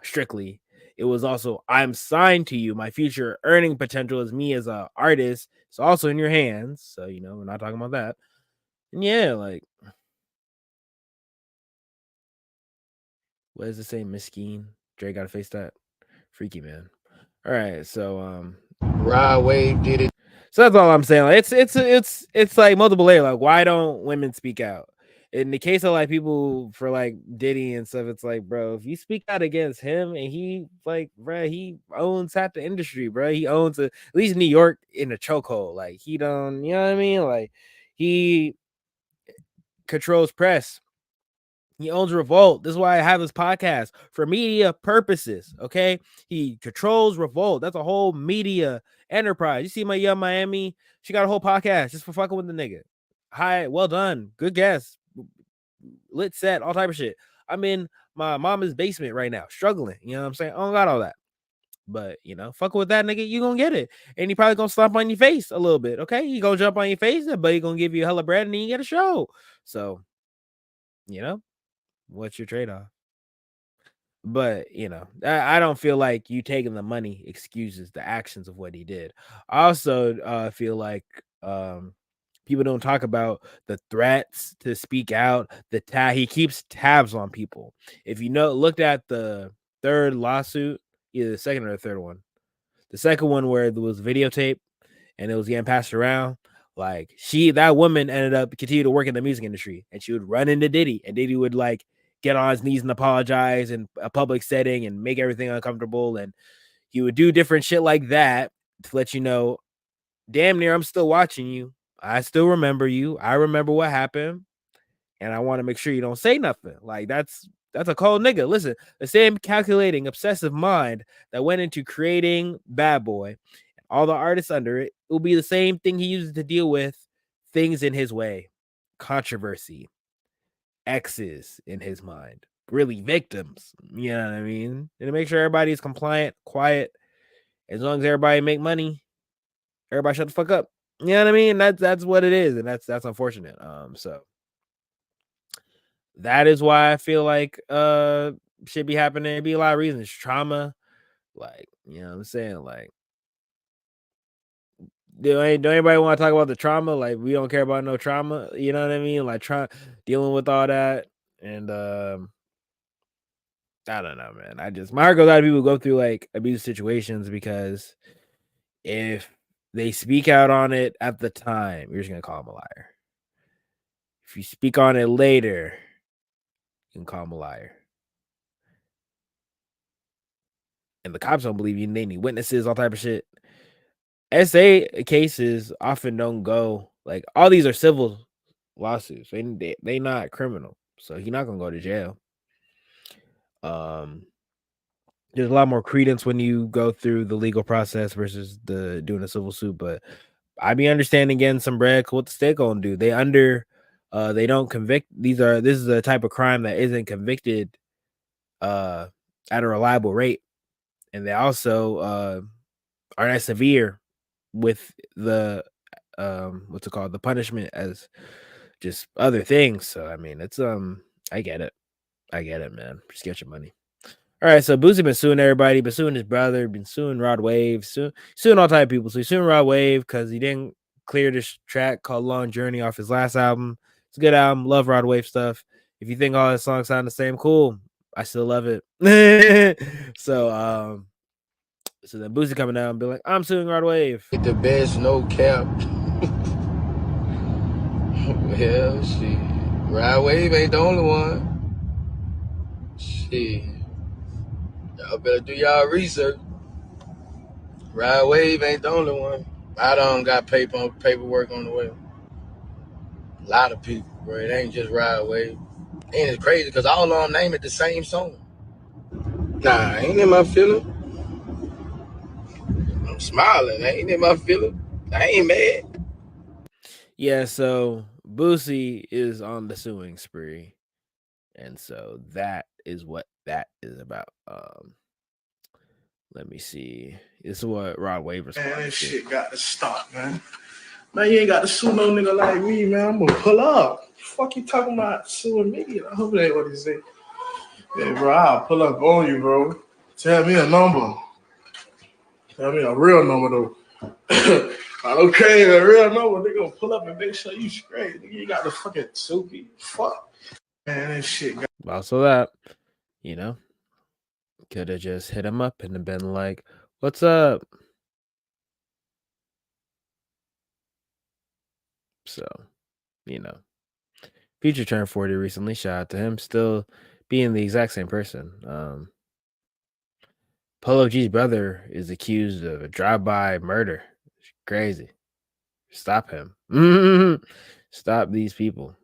strictly. It was also, I'm signed to you. My future earning potential as me as an artist is also in your hands. So, we're not talking about that. And yeah, like, what does it say? Miskeen. Dre got to face that. Freaky, man. All right. So, Rod Wave did it. So that's all I'm saying. Like, it's like multiple layers. Like, why don't women speak out? In the case of like people for like Diddy and stuff, it's like, bro, if you speak out against him and he like, bro, he owns half the industry, bro. He owns at least New York in a chokehold. Like, he don't, you know what I mean? Like, he controls press. He owns Revolt. This is why I have this podcast for media purposes. Okay, he controls Revolt. That's a whole media enterprise. You see my Young Miami? She got a whole podcast just for fucking with the nigga. Hi, well done, good guess, lit set, all type of shit. I'm in my mama's basement right now, struggling. You know what I'm saying? I don't got all that, but fucking with that nigga, you gonna get it, and he probably gonna slap on your face a little bit. Okay, he gonna jump on your face, but he gonna give you hella bread, and then you get a show. So, what's your trade-off? But I don't feel like you taking the money excuses the actions of what he did. I also feel like people don't talk about the threats to speak out. He keeps tabs on people. If looked at the third lawsuit, either the second or the third one, the second one where there was videotape, and it was getting passed around, like that woman ended up continue to work in the music industry, and she would run into Diddy, and Diddy would like get on his knees and apologize in a public setting and make everything uncomfortable, and he would do different shit like that to let you know, damn near, I'm still watching you. I still remember you. I remember what happened, and I want to make sure you don't say nothing. Like that's a cold nigga. Listen, the same calculating, obsessive mind that went into creating Bad Boy, all the artists under it, will be the same thing he uses to deal with things in his way, controversy, exes in his mind, really victims. You know what I mean? And to make sure everybody's compliant, quiet. As long as everybody make money, everybody shut the fuck up. You know what I mean? That's what it is, and that's unfortunate. So that is why I feel like should be happening. It'd be a lot of reasons. Trauma, like, you know what I'm saying? Like, don't anybody want to talk about the trauma? Like, we don't care about no trauma. You know what I mean? Like, dealing with all that, and I don't know, man. My heart goes out to people who go through like abuse situations, because if they speak out on it at the time, you're just gonna call them a liar. If you speak on it later, you can call them a liar. And the cops don't believe you. They need witnesses, all type of shit. SA cases often don't go, like, all these are civil lawsuits. They not criminal, so he's not gonna go to jail. There's a lot more credence when you go through the legal process versus doing a civil suit. But I be understanding getting some bread. What the state gonna do? They don't convict. This is a type of crime that isn't convicted at a reliable rate, and they also are not severe with the what's it called, the punishment, as just other things. So I mean, it's I get it, man. Just get your money. All right, so Boosie been suing everybody, been suing his brother, been suing Rod Wave, suing all type of people. So he's suing Rod Wave because he didn't clear this track called Long Journey off his last album. It's a good album. Love Rod Wave stuff. If you think all his songs sound the same, cool. I still love it. So then Boosie coming out and be like, I'm suing Rod Wave. The best, no cap. Well, shit. Rod Wave ain't the only one. Shit. Y'all better do y'all research. Rod Wave ain't the only one. I done got paperwork on the way. A lot of people, bro. It ain't just Rod Wave. And it's crazy because all of them name it the same song. Nah, ain't in my feeling. I'm smiling. I ain't in my feeling. I ain't mad. Yeah, so Boosie is on the suing spree. And so that is what that is about. Let me see. This is what Rod Wave is. Man, this shit got to stop, man. Man, you ain't got to sue no nigga like me, man. I'm gonna pull up. Fuck you talking about suing me? I hope that ain't what he said. Hey, bro, I'll pull up on you, bro. Tell me a number. Tell me a real number, though. I don't care a real number. They gonna pull up and make sure you straight. Nigga, you got the fucking sue me. Fuck. Man, this shit got... Also that, you know, could have just hit him up and have been like, what's up? So, you know, Future turned 40 recently. Shout out to him. Still being the exact same person. Polo G's brother is accused of a drive-by murder. It's crazy. Stop him. Stop these people.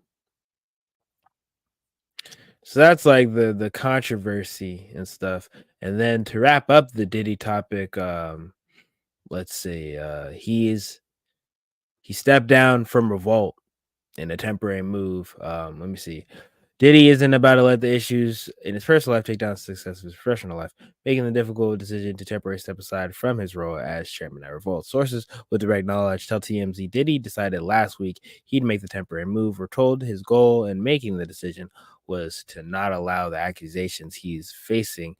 So that's like the controversy and stuff. And then to wrap up the Diddy topic, let's see. He stepped down from Revolt in a temporary move. Let me see. Diddy isn't about to let the issues in his personal life take down the success of his professional life, making the difficult decision to temporarily step aside from his role as chairman at Revolt. Sources with direct knowledge tell TMZ Diddy decided last week he'd make the temporary move. We're told his goal in making the decision was to not allow the accusations he's facing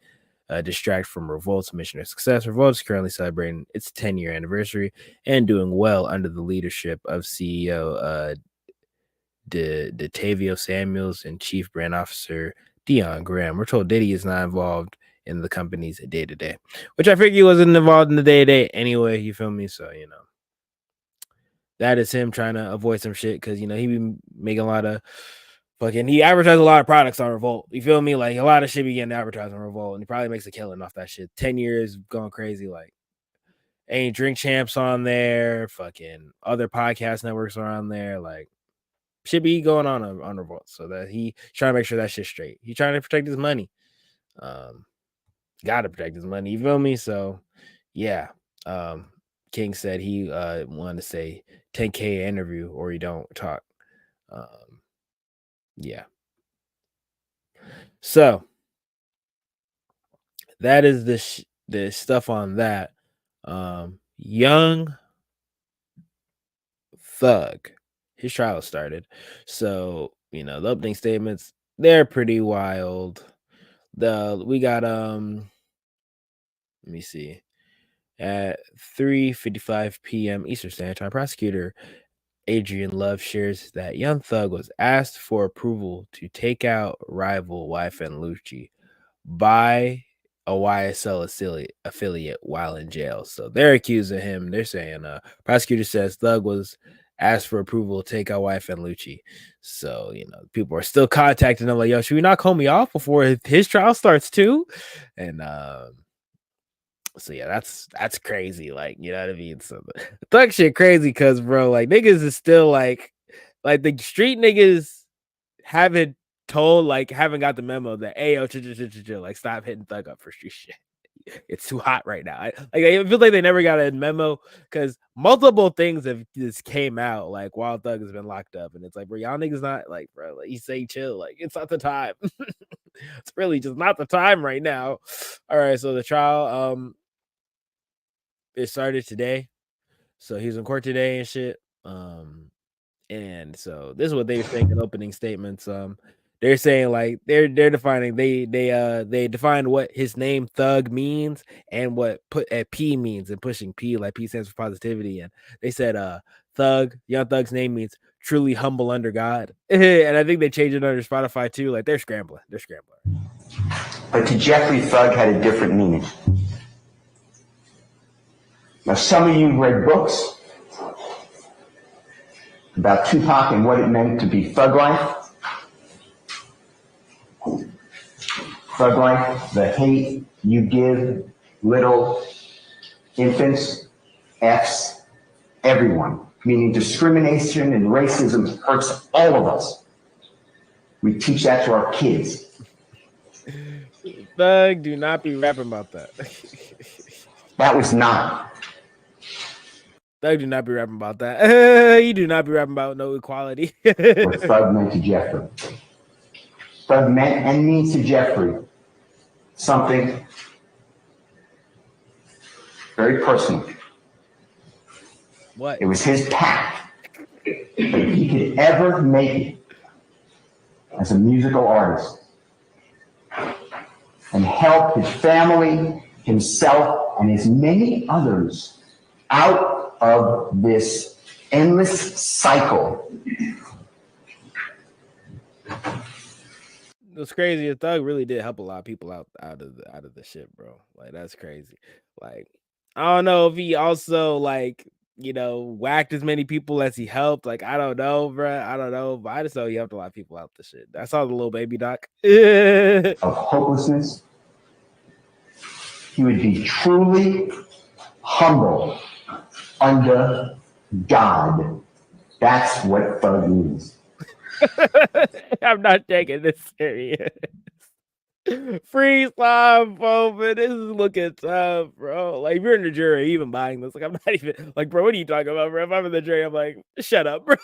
distract from Revolt's mission of success. Revolt is currently celebrating its 10-year anniversary and doing well under the leadership of CEO Detavio Samuels and Chief Brand Officer Dion Graham. We're told Diddy is not involved in the company's day-to-day, which I figured he wasn't involved in the day-to-day anyway, you feel me? So, you know, that is him trying to avoid some shit because he be making a lot of he advertised a lot of products on Revolt. You feel me? Like a lot of shit be getting advertised on Revolt, and he probably makes a killing off that shit. 10 years going crazy. Like ain't Drink Champs on there. Fucking other podcast networks are on there. Like shit be going on Revolt. So that he trying to make sure that shit's straight. He trying to protect his money. Gotta protect his money. You feel me? So yeah. King said he wanted to say 10K interview or he don't talk. Yeah. So that is the stuff on that. Young Thug, his trial started. So the opening statements, they're pretty wild. We got let me see. At 3:55 p.m. Eastern Standard Time, prosecutor Adrian Love shares that Young Thug was asked for approval to take out rival YFN Lucci by a YSL affiliate while in jail. So they're accusing him. They're saying prosecutor says Thug was asked for approval to take out YFN Lucci. So people are still contacting him like, yo, should we knock homie off before his trial starts too? And so yeah, that's crazy. Like, you know what I mean? So the Thug shit crazy because bro, like niggas is still like the street niggas haven't got the memo that yo, like stop hitting Thug up for street shit. It's too hot right now. I feel like they never got a memo because multiple things have just came out like while Thug has been locked up, and it's like, bro, y'all niggas not like, bro, like, you say chill, like it's not the time. It's really just not the time right now. All right, so the trial it started today, so he's in court today and shit. And so this is what they're saying in opening statements. They're saying like they're defining they defined what his name Thug means and what P means, and pushing P, like P stands for positivity. And they said Young Thug's name means truly humble under God. And I think they changed it under Spotify too. Like they're scrambling. But to Jeffrey, Thug had a different meaning. Now, some of you read books about Tupac and what it meant to be thug life. Thug life, the hate you give little infants, F's, everyone. Meaning discrimination and racism hurts all of us. We teach that to our kids. Thug, do not be rapping about that. That was not. Thug do not be rapping about that. You do not be rapping about no equality. What Thug meant to Jeffrey. Thug meant and means to Jeffrey something very personal. What? It was his path. If he could ever make it as a musical artist and help his family, himself, and as many others out of this endless cycle. It's crazy. Thug really did help a lot of people out of the shit, bro. Like that's crazy. Like I don't know if he also whacked as many people as he helped. Like I don't know, bro. I don't know, but I just know he helped a lot of people out the shit. I saw the Lil Baby doc. Of hopelessness. He would be truly humble under God. That's what Thug means. I'm not taking this serious. Free slime, man. This is looking tough, bro. Like, if you're in the jury, even buying this, like, I'm not even like, bro, what are you talking about, bro? If I'm in the jury, I'm like, shut up, bro.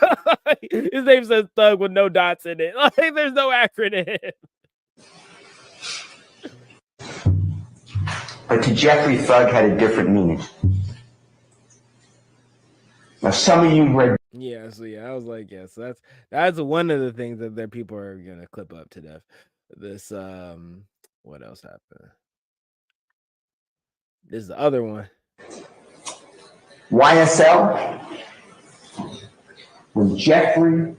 His name says Thug with no dots in it. Like, there's no acronym. But to Jeffrey, Thug had a different meaning. Now, some of you read. Yeah, so yeah, I was like, yeah, so that's one of the things that their people are gonna clip up to death. This what else happened? This is the other one. YSL, when Jeffrey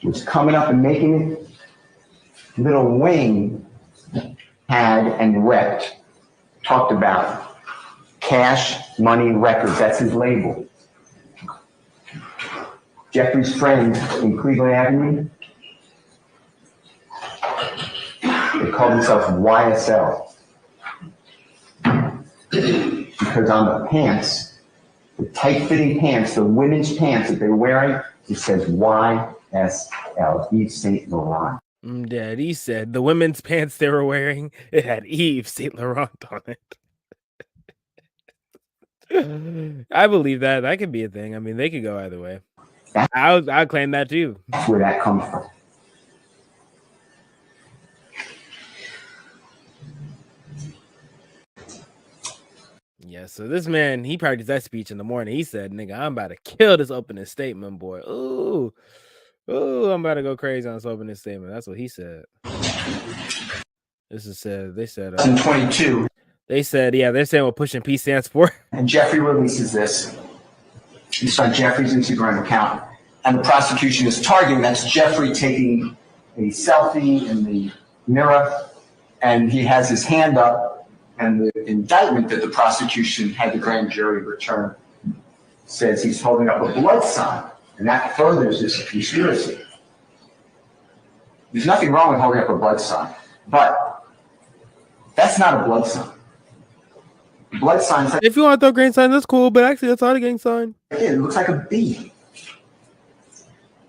was coming up and making it, Lil Wayne had and repped, talked about Cash Money Records. That's his label. Jeffrey's friend in Cleveland Avenue, they call themselves YSL. Because on the pants, the tight-fitting pants, the women's pants that they're wearing, it says YSL, Yves Saint Laurent. Daddy said the women's pants they were wearing, it had Yves Saint Laurent on it. I believe that. That could be a thing. I mean, they could go either way. I'll claim that too. That's where that comes from. Yeah, so this man, he practiced that speech in the morning. He said, nigga, I'm about to kill this opening statement, boy. Ooh, I'm about to go crazy on this opening statement. That's what he said. This is said, they said 2022. They said, yeah, they're saying what Pushing P stands for. And Jeffrey releases this. It's on Jeffrey's Instagram account. And the prosecution is targeting, that's Jeffrey taking a selfie in the mirror, and he has his hand up, and the indictment that the prosecution had the grand jury return says he's holding up a blood sign, and that furthers this conspiracy. There's nothing wrong with holding up a blood sign, but that's not a blood sign. Blood signs. If you want to throw gang sign, that's cool, but actually that's not a gang sign. It looks like a B.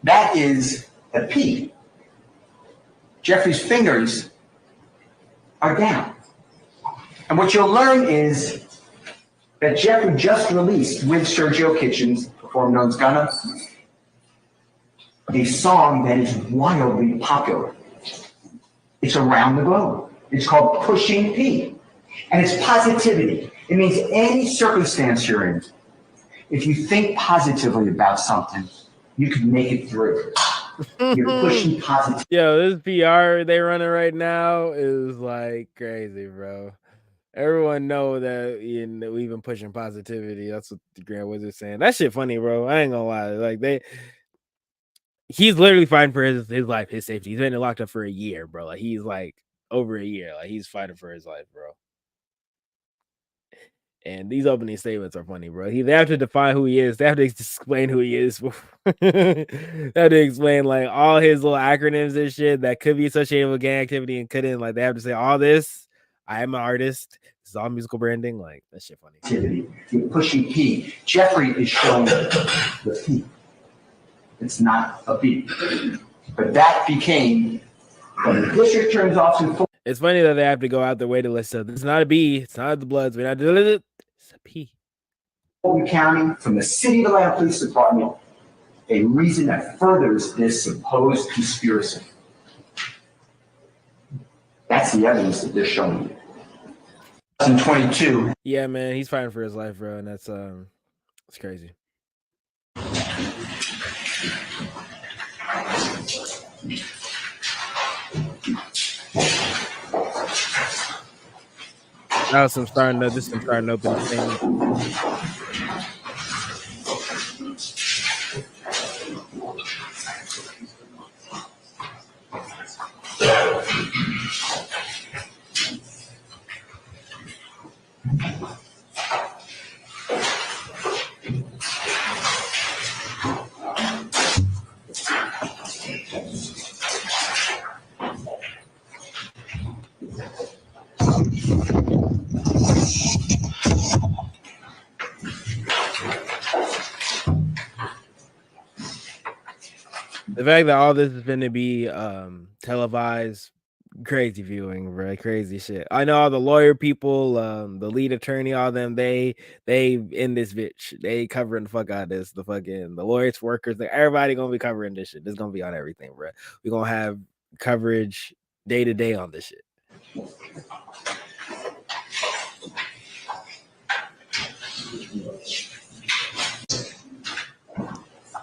That is a P. Jeffrey's fingers are down. And what you'll learn is that Jeffrey just released with Sergio Kitchens, performed known as Gunna, a song that is wildly popular. It's around the globe. It's called Pushing P. And it's positivity. It means any circumstance you're in, if you think positively about something, you can make it through. You're pushing positivity. Yo, this PR they running right now is like crazy, bro. Everyone know that we've been pushing positivity. That's what the Grand Wizard's saying. That shit funny, bro. I ain't gonna lie. Like he's literally fighting for his life, his safety. He's been locked up for a year, bro. Like he's like over a year. Like he's fighting for his life, bro. And these opening statements are funny, bro. They have to define who he is. They have to explain who he is. They have to explain like all his little acronyms and shit that could be associated with gang activity and couldn't. Like they have to say all this. I am an artist. This is all musical branding. Like that shit funny. You're pushing P. Jeffrey is showing the P. It's not a B. But that became when the district turns off to. It's funny that they have to go out their way to list up. It's not a B. It's not the Bloods. We're not doing it. It's a P. Fulton County, from the City of Atlanta Police Department, a reason that furthers this supposed conspiracy. That's the evidence that they're showing you. 2022. Yeah, man, he's fighting for his life, bro, and that's it's crazy. Now some starting open thing. The fact that all this is going to be televised, crazy viewing, bro, crazy shit. I know all the lawyer people, the lead attorney, all them, they in this bitch. They covering the fuck out of this. The lawyers, workers, everybody gonna be covering this shit. This gonna be on everything, bro. We gonna have coverage day to day on this shit.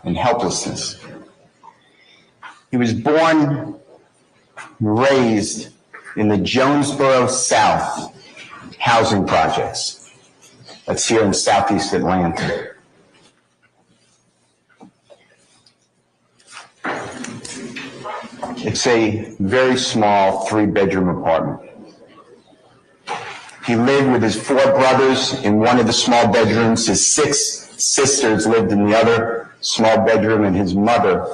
And helplessness. He was born, raised in the Jonesboro South housing projects. That's here in Southeast Atlanta. It's a very small 3-bedroom apartment. He lived with his 4 brothers in one of the small bedrooms. His 6 sisters lived in the other. small bedroom, and his mother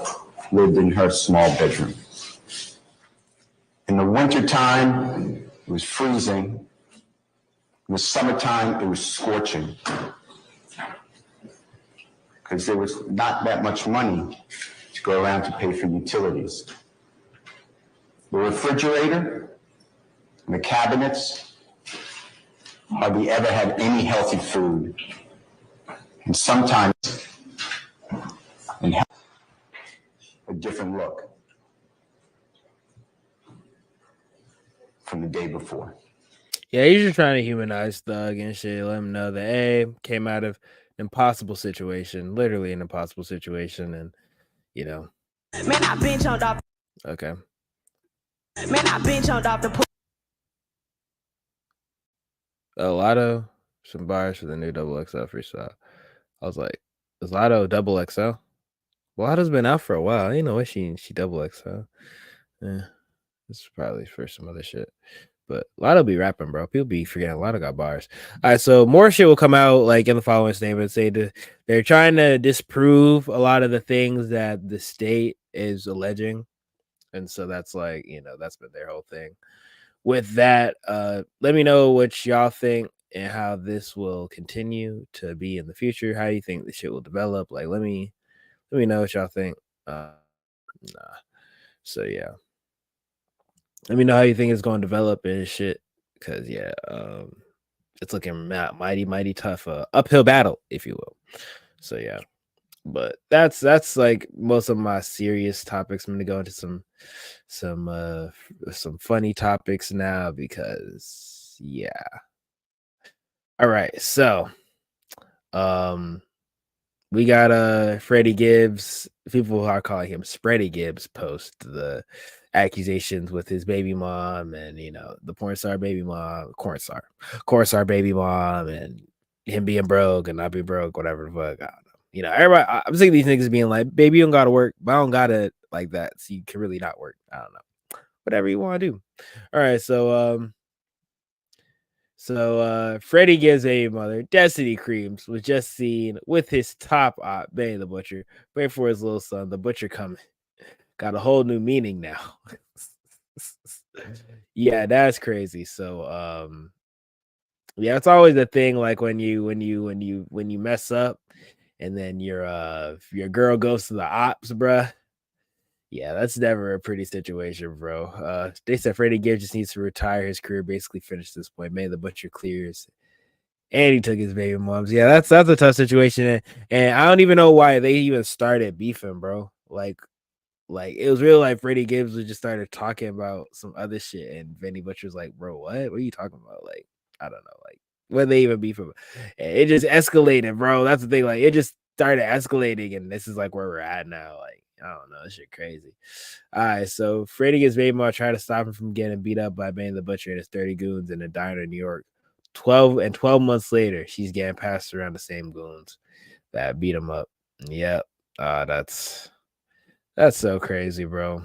lived in her small bedroom. In the wintertime, it was freezing. In the summertime, it was scorching. Because there was not that much money to go around to pay for utilities. The refrigerator and the cabinets hardly ever had any healthy food. And sometimes a different look from the day before. Yeah, he's just trying to humanize Thug and shit. Let him know that came out of an impossible situation, literally an impossible situation, and Man, I've been jumped off. Okay. Man, I've been jumped off the pool. Lotto, some bars for the new Double XL freestyle. I was like, is Lotto Double XL? Lotto's been out for a while. You know what? She Double XL. Yeah, it's probably for some other shit. But Lotto be rapping, bro. People be forgetting Lotto got bars. All right, so more shit will come out like in the following statement. Say they're trying to disprove a lot of the things that the state is alleging, and so that's like that's been their whole thing. With that, let me know what y'all think and how this will continue to be in the future. How you think the shit will develop? Like, let me know what y'all think. So yeah. Let me know how you think it's going to develop and shit. Because, it's looking mighty tough. Uphill battle, if you will. So, yeah. But that's like most of my serious topics. I'm going to go into some funny topics now because, yeah. All right. So, we got Freddie Gibbs. People are calling him Spready Gibbs post the accusations with his baby mom and the porn star baby mom, corn star baby mom, and him being broke and not be broke, whatever the fuck. I don't know. Everybody. I'm sick of these niggas being like, "Baby, you don't gotta work, but I don't gotta like that, so you can really not work." I don't know. Whatever you want to do. All right, so Freddie Gibbs' baby mother, Destiny Creams, was just seen with his top op, Benny the Butcher, waiting for his little son, the Butcher coming. Got a whole new meaning now. Yeah, that's crazy. So yeah, it's always a thing like when you mess up and then your girl goes to the ops, bruh. Yeah, that's never a pretty situation, bro. They said Freddie Gibbs just needs to retire. His career basically finished this point. May the Butcher clears. And he took his baby moms. Yeah, that's a tough situation. And I don't even know why they even started beefing, bro. Like it was real like Freddie Gibbs just started talking about some other shit. And Benny Butcher's like, bro, what are you talking about? Like, I don't know. Like, what they even beef about? It just escalated, bro. That's the thing. Like, it just started escalating. And this is like where we're at now. Like, I don't know. This shit crazy. All right. So Freddie Gibbs' baby mom tried to stop him from getting beat up by Benny the Butcher and his 30 goons in a diner in New York. 12 months later, she's getting passed around the same goons that beat him up. Yep. That's so crazy, bro.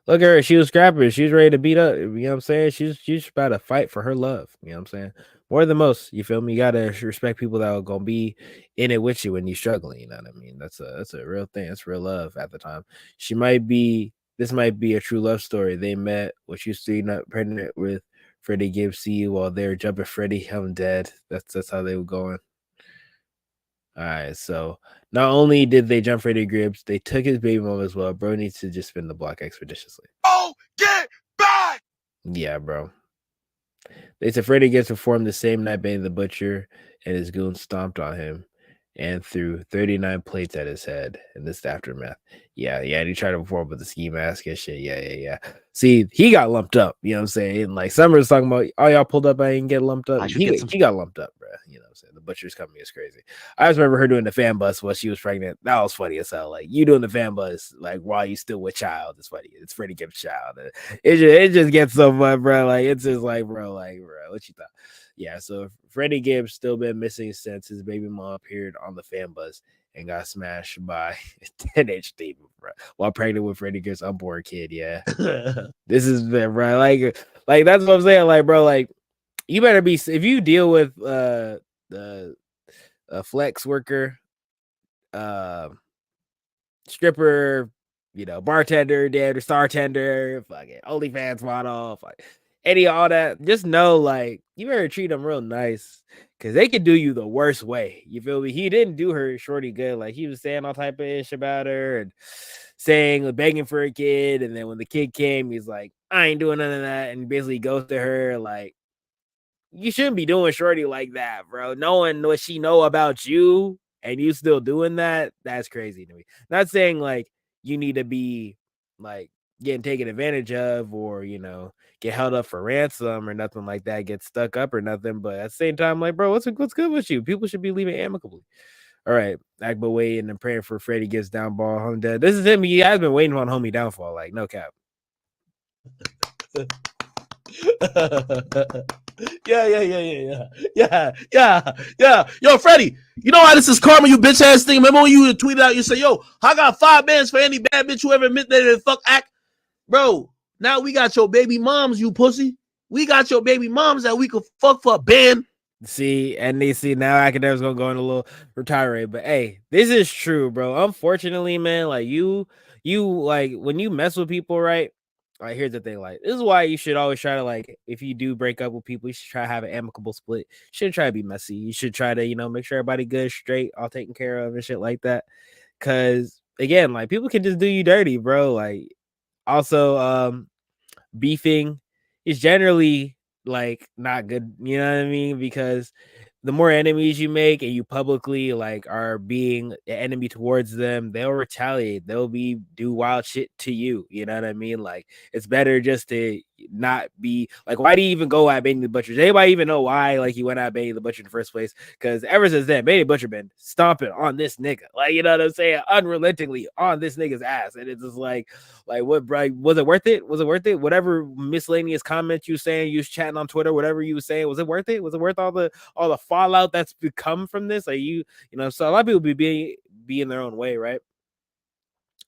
Look at her. She was scrapping. She was ready to beat up. You know what I'm saying? She's about to fight for her love. You know what I'm saying? More than most. You feel me? You gotta respect people that are gonna be in it with you when you're struggling. You know what I mean? That's a real thing. That's real love at the time. This might be a true love story. They met when she was 3 months pregnant with Freddie Gibbs while they were jumping Freddie. I'm dead. That's how they were going. All right, so not only did they jump Freddie Gibbs, they took his baby mom as well. Bro needs to just spin the block expeditiously. Oh, get back! Yeah, bro. They said Freddie Gibbs performed the same night Benny the Butcher and his goons stomped on him and threw 39 plates at his head. And this is the aftermath. Yeah, and he tried to perform with the ski mask and shit. Yeah. See, he got lumped up. You know what I'm saying? Like Summer's talking about, oh, y'all pulled up, I didn't get lumped up. He got lumped up, bro. You know what I'm saying? The Butcher's coming is crazy. I just remember her doing the fan bus while she was pregnant. That was funny as hell. Like, you doing the fan bus, like, while you still with child. It's funny. It's Freddie Gibbs' child. It just gets so fun, bro. Like, it's just like, bro, what you thought? Yeah, so Freddie Gibbs still been missing since his baby mom appeared on the fan bus and got smashed by a 10-inch demon, bro, while pregnant with Freddie Gibbs' unborn kid. Yeah, this is bro. Like that's what I'm saying. Like, bro, like you better be if you deal with a flex worker, stripper, bartender, dancer, star tender, fucking OnlyFans model, any all that. Just know, like, you better treat them real nice, because they could do you the worst way. You feel me? He didn't do her shorty good. Like, he was saying all type of ish about her and begging for a kid, and then when the kid came, he's like, I ain't doing none of that, and basically goes to her. Like, you shouldn't be doing shorty like that, bro. Knowing what she know about you and you still doing that, that's crazy to me. Not saying like you need to be like getting taken advantage of, or get held up for ransom or nothing like that, get stuck up or nothing. But at the same time, like, bro, what's good with you? People should be leaving amicably. All right, Agba waiting and praying for Freddie gets down ball. Home dead. This is him. He has been waiting on homie downfall. Like, no cap. Yeah. Yo, Freddie, you know why this is karma, you bitch ass thing? Remember when you tweeted out, you say, yo, I got 5 bands for any bad bitch who ever admit that they fuck act. Bro, now we got your baby moms, you pussy. We got your baby moms that we could fuck for a band. See, and they see now Academics gonna go in a little retire. But hey, this is true, bro. Unfortunately, man, like you like when you mess with people, right? Like, here's the thing, like, this is why you should always try to, like, if you do break up with people, you should try to have an amicable split. You shouldn't try to be messy. You should try to, make sure everybody good, straight, all taken care of and shit like that. Cause again, like, people can just do you dirty, bro. Like, also, beefing is generally like not good, you know what I mean? Because the more enemies you make and you publicly like are being an enemy towards them, they'll retaliate. They'll do wild shit to you. You know what I mean? Like, it's better just to not be like, why do you even go at Benny the Butcher? Does anybody even know why like you went at Benny the Butcher in the first place? Because ever since then, Benny the Butcher been stomping on this nigga. Like, you know what I'm saying? Unrelentingly on this nigga's ass. And it's just like what, bro? Was it worth it? Was it worth it? Whatever miscellaneous comments you saying, you was chatting on Twitter, whatever you was saying, was it worth it? Was it worth all the fallout that's become from this? Like, so a lot of people be in their own way, right?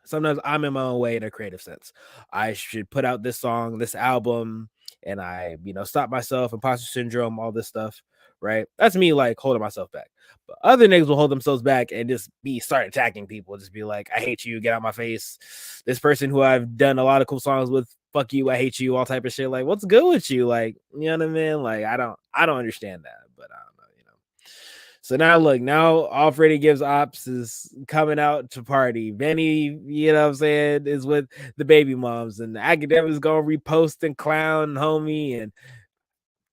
Sometimes I'm in my own way in a creative sense. I should put out this song, this album, and I, stop myself, imposter syndrome, all this stuff, right? That's me, like, holding myself back. But other niggas will hold themselves back and just start attacking people. Just be like, I hate you, get out my face. This person who I've done a lot of cool songs with, fuck you, I hate you, all type of shit. Like, what's good with you? Like, you know what I mean? Like, I don't understand that, but I don't know. So now look, now all Freddie Gibbs ops is coming out to party. Benny, you know what I'm saying, is with the baby moms, and the Academics gonna repost and clown homie, and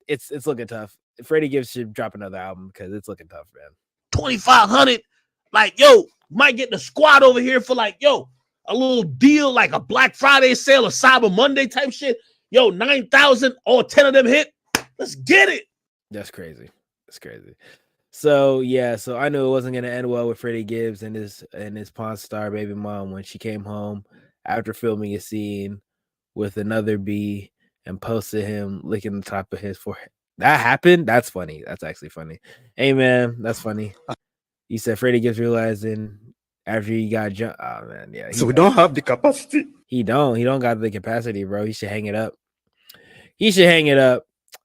it's looking tough. Freddie Gibbs should drop another album because it's looking tough, man. 2,500, like, yo, might get the squad over here for like, yo, a little deal like a Black Friday sale or Cyber Monday type shit. Yo, 9,000, all 10 of them hit. Let's get it. That's crazy. That's crazy. So yeah, so I knew it wasn't gonna end well with Freddie Gibbs and his Pawn Star baby mom when she came home after filming a scene with another B and posted him licking the top of his forehead. That happened? That's funny. That's actually funny. Hey man, that's funny. You said Freddie Gibbs realizing after he got jumped. Oh man, yeah. So we don't have the capacity. He don't got the capacity, bro. He should hang it up.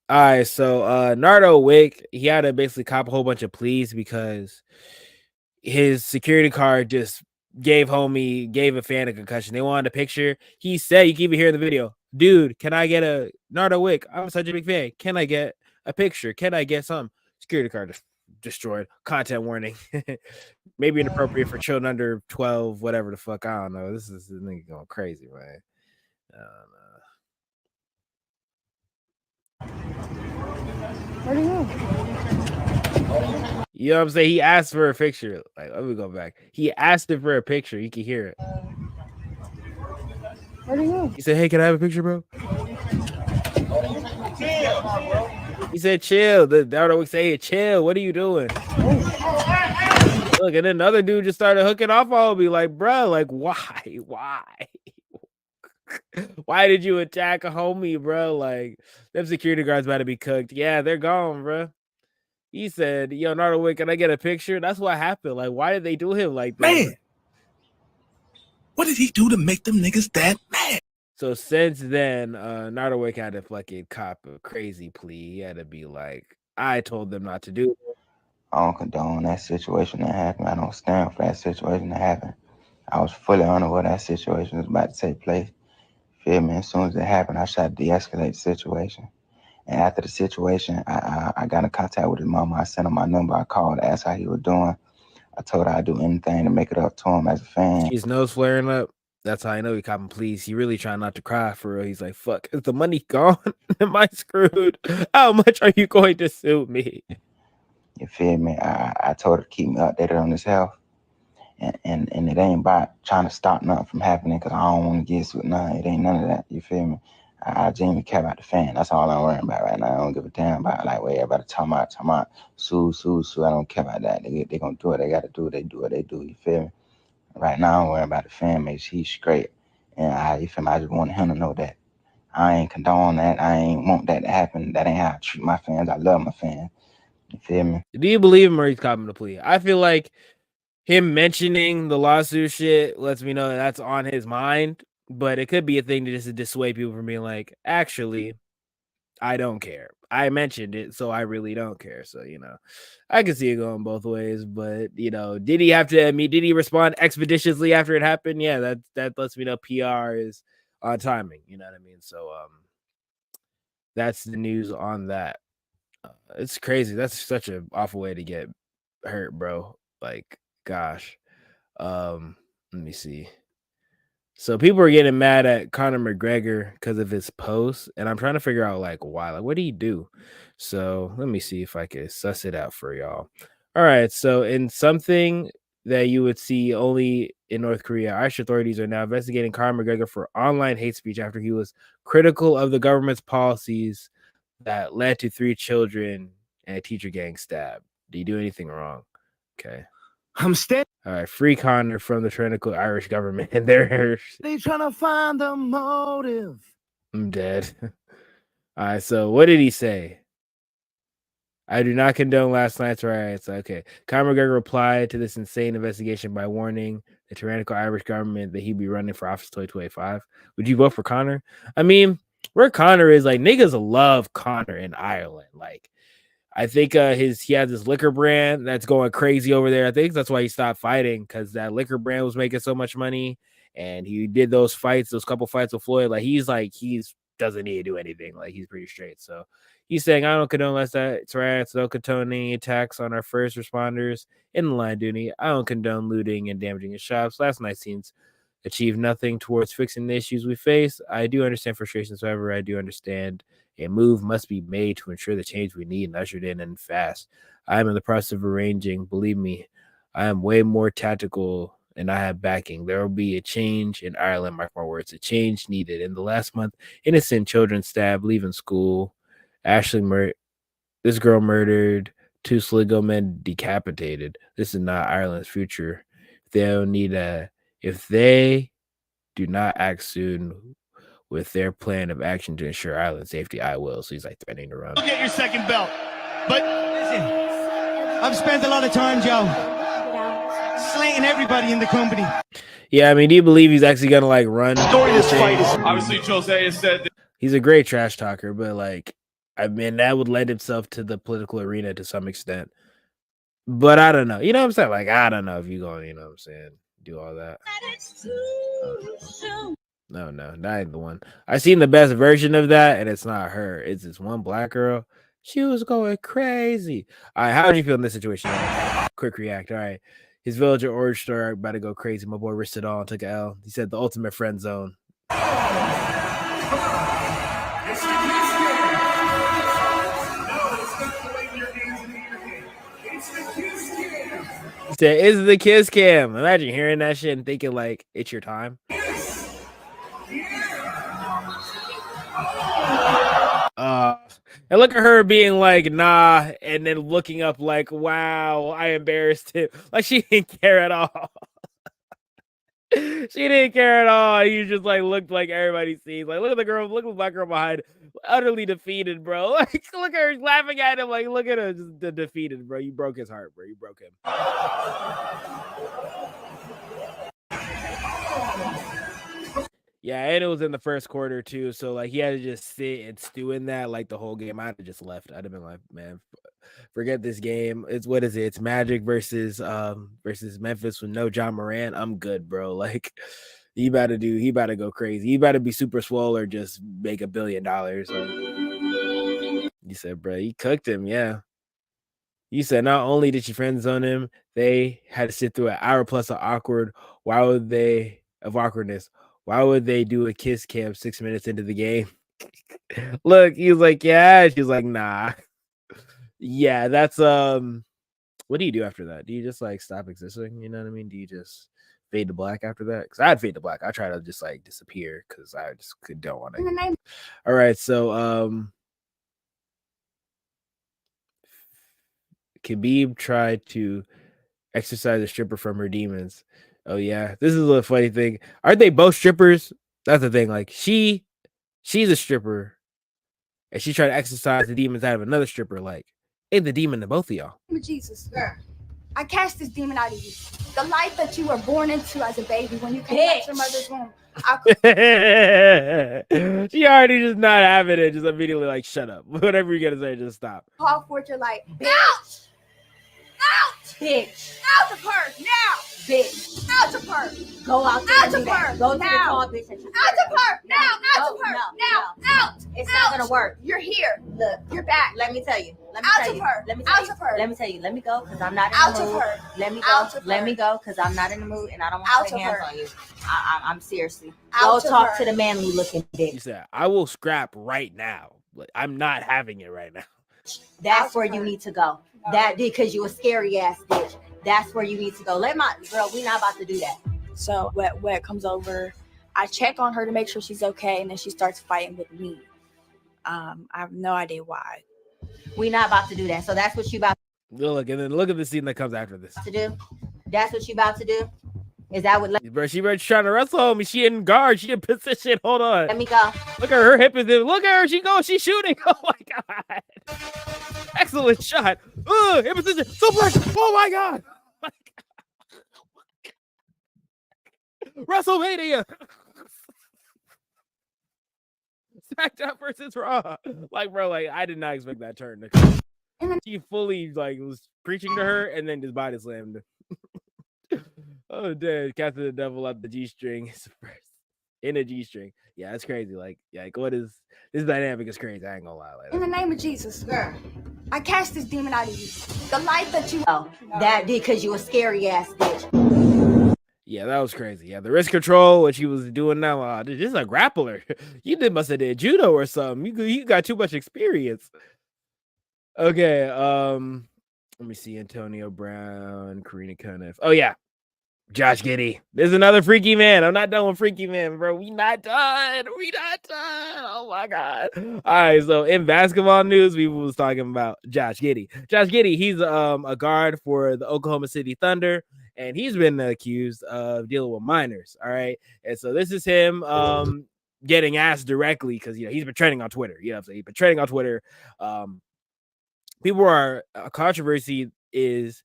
All right, so Nardo Wick, he had to basically cop a whole bunch of pleas because his security guard just gave a fan a concussion. They wanted a picture. He said, you can even hear in the video, dude, can I get a Nardo Wick? I'm such a big fan. Can I get a picture? Can I get some? Security guard destroyed. Content warning. Maybe inappropriate for children under 12, whatever the fuck. I don't know. This nigga going crazy, man. I don't know. Where'd he go? You know what I'm saying? He asked for a picture. Like, let me go back. He asked him for a picture. You can hear it. Where'd he go? He said, hey, can I have a picture, bro? He said, chill. The Nardo would say, chill. What are you doing? Look, and then another dude just started hooking off on me. Like, bro, like, why? Why did you attack a homie, bro? Like, them security guards about to be cooked. Yeah, they're gone, bro. He said, yo, Nardo Wick, can I get a picture? That's what happened. Like, why did they do him like that? Man, what did he do to make them niggas that mad? So since then, Nardo Wick had to fucking cop a crazy plea. He had to be like, I told them not to do it. I don't condone that situation that happened. I don't stand for that situation that happened. I was fully unaware that situation was about to take place. Feel me? As soon as it happened, I tried to de-escalate the situation. And after the situation, I got in contact with his mama. I sent him my number. I called, asked how he was doing. I told her I'd do anything to make it up to him as a fan. His nose flaring up. That's how I know he copping please. He really trying not to cry for real. He's like, fuck, is the money gone? Am I screwed? How much are you going to sue me? You feel me? I told her to keep me updated on his health. And it ain't about trying to stop nothing from happening because I don't want to get with nothing. It ain't none of that. You feel me? I genuinely care about the fan. That's all I'm worrying about right now. I don't give a damn about like what everybody talking about. Sue. I don't care about that. They gonna do what they gotta do. They do what they do. You feel me? Right now I'm worrying about the fan base. He's straight. And you feel me? I just want him to know that I ain't condone that. I ain't want that to happen. That ain't how I treat my fans. I love my fans. You feel me? Do you believe him or he's copping the plea? I feel like him mentioning the lawsuit shit lets me know that's on his mind, but it could be a thing to just dissuade people from being like, actually, I don't care. I mentioned it, so I really don't care. So, I can see it going both ways, but, did he have to, did he respond expeditiously after it happened? Yeah, that lets me know PR is on timing. You know what I mean? So, that's the news on that. It's crazy. That's such an awful way to get hurt, bro. Like, gosh. Let me see. So people are getting mad at Conor McGregor because of his posts, and I'm trying to figure out like why. Like, what did he do? So let me see if I can suss it out for y'all. All right. So in something that you would see only in North Korea, Irish authorities are now investigating Conor McGregor for online hate speech after he was critical of the government's policies that led to 3 children and a teacher getting stabbed. Did he do anything wrong? Okay. I'm standing. All right, free Conor from the tyrannical Irish government. And they're trying to find the motive. I'm dead. All right, so what did he say? I do not condone last night's riots. Okay. Conor McGregor replied to this insane investigation by warning the tyrannical Irish government that he'd be running for office 2025. Would you vote for Conor? I mean, where Conor is, like, niggas love Conor in Ireland. Like, I think he has this liquor brand that's going crazy over there. I think that's why he stopped fighting, because that liquor brand was making so much money, and he did those couple fights with Floyd. He's doesn't need to do anything. Like, he's pretty straight. So he's saying, I don't condone less riots, no condoning attacks on our first responders in the line of duty. I don't condone looting and damaging his shops. Last night's scenes achieved nothing towards fixing the issues we face. I do understand frustrations. However, I do understand a move must be made to ensure the change we need and ushered in and fast. I am in the process of arranging. Believe me, I am way more tactical and I have backing. There will be a change in Ireland, mark my words, a change needed. In the last month, innocent children stabbed, leaving school. This girl murdered, 2 Sligo men decapitated. This is not Ireland's future. If they do not act soon with their plan of action to ensure Ireland's safety, I will. So he's like threatening to run. You'll get your second belt. But listen, I've spent a lot of time, Joe, slaying everybody in the company. Yeah, I mean, do you believe he's actually gonna like run? During this fight, obviously Jose has said that he's a great trash talker, but like, I mean, that would lend itself to the political arena to some extent. But I don't know. You know what I'm saying? Like, I don't know if you're going, you know what I'm saying, do all that. No, not the one. I seen the best version of that, and it's not her. It's this one black girl. She was going crazy. All right, how do you feel in this situation? Quick react. All right. His villager Orange Star about to go crazy. My boy risked it all and took an L. He said the ultimate friend zone. He said, "It's the kiss cam." Imagine hearing that shit and thinking like it's your time. And look at her being like, nah, and then looking up like, wow, I embarrassed him. Like, she didn't care at all. She didn't care at all. You just like looked like everybody sees. Like, look at the girl, look at the black girl behind, utterly defeated, bro. Like, look at her laughing at him. Like, look at her just defeated, bro. You broke his heart, bro. You broke him. Yeah, and it was in the first quarter too, so like he had to just sit and stew in that like the whole game. I'd have just left. I'd have been like, man, forget this game. It's what is it? It's Magic versus Memphis with no John Moran. I'm good, bro. Like he about to go crazy. He about to be super swole or just make $1 billion. You said, bro, he cooked him. Yeah. You said not only did she friend zone him, they had to sit through an hour plus of awkwardness? Why would they do a kiss cam 6 minutes into the game? Look, he was like, yeah. She's like, nah. Yeah, that's what do you do after that? Do you just like stop existing? You know what I mean? Do you just fade to black after that? Because I'd fade to black. I try to just like disappear because I just don't want to. All right, so Khabib tried to exorcise a stripper from her demons. Oh yeah, this is a funny thing. Aren't they both strippers? That's the thing. Like she's a stripper, and she tried to exorcise the demons out of another stripper. Like, ain't the demon to both of y'all? Jesus, I cast this demon out of you. The life that you were born into as a baby when you came out your mother's womb. She already just not having it. Just immediately like, shut up. Whatever you're gonna say, just stop. Call forth your light. Out! Out! Bitch! Out of her now! Bitch! Out of her! Go out there. Out of her! Go to the call, bitch. Out of her! Now! Out of her! Now! Out! It's not gonna work. You're here. Look, you're back. Let me tell you. Out of her. Let me tell you. Let me tell you. Let me go because I'm not in the mood. Let me go. Let me go because I'm not in the mood and I don't want to put hands on you. I'm seriously. Go talk to the manly looking bitch. You said, I will scrap right now. Like, I'm not having it right now. That's where you need to go. That because you a scary ass bitch. That's where you need to go. Let my girl, we not about to do that. So when it comes over, I check on her to make sure she's okay, and then she starts fighting with me. I have no idea why. We not about to do that. So that's what you about Look, and then look at the scene that comes after this. to do. That's what you about to do. Is that what? Bro, she trying to wrestle me. She in guard. She in position. Hold on. Let me go. Look at her hip is in. Look at her. She goes. She's shooting. Oh my god. Excellent shot. In position. Suplex. Oh my god. WrestleMania. SmackDown versus Raw. Like, bro, like I did not expect that turn to come. She fully like was preaching to her and then just body slammed her. Oh, dude, Captain the Devil out the G-string in a G-string. Yeah, that's crazy. Like what is this dynamic is crazy. I ain't gonna lie. Like, in the name of Jesus, girl, I cast this demon out of you. The life that you that because you a scary ass bitch. Yeah, that was crazy. Yeah, the wrist control, what she was doing now. This is a grappler. You must have did judo or something. You got too much experience. Okay, let me see. Antonio Brown, Karina Konev. Oh yeah, Josh Giddey. There's another freaky man. I'm not done with freaky man, bro. We not done. Oh my god. All right, so in basketball news, we was talking about Josh Giddey. Josh Giddey, he's a guard for the Oklahoma City Thunder, and he's been accused of dealing with minors. All right, and so this is him getting asked directly because he's been trending on Twitter. So he's been trending on Twitter. People are controversy is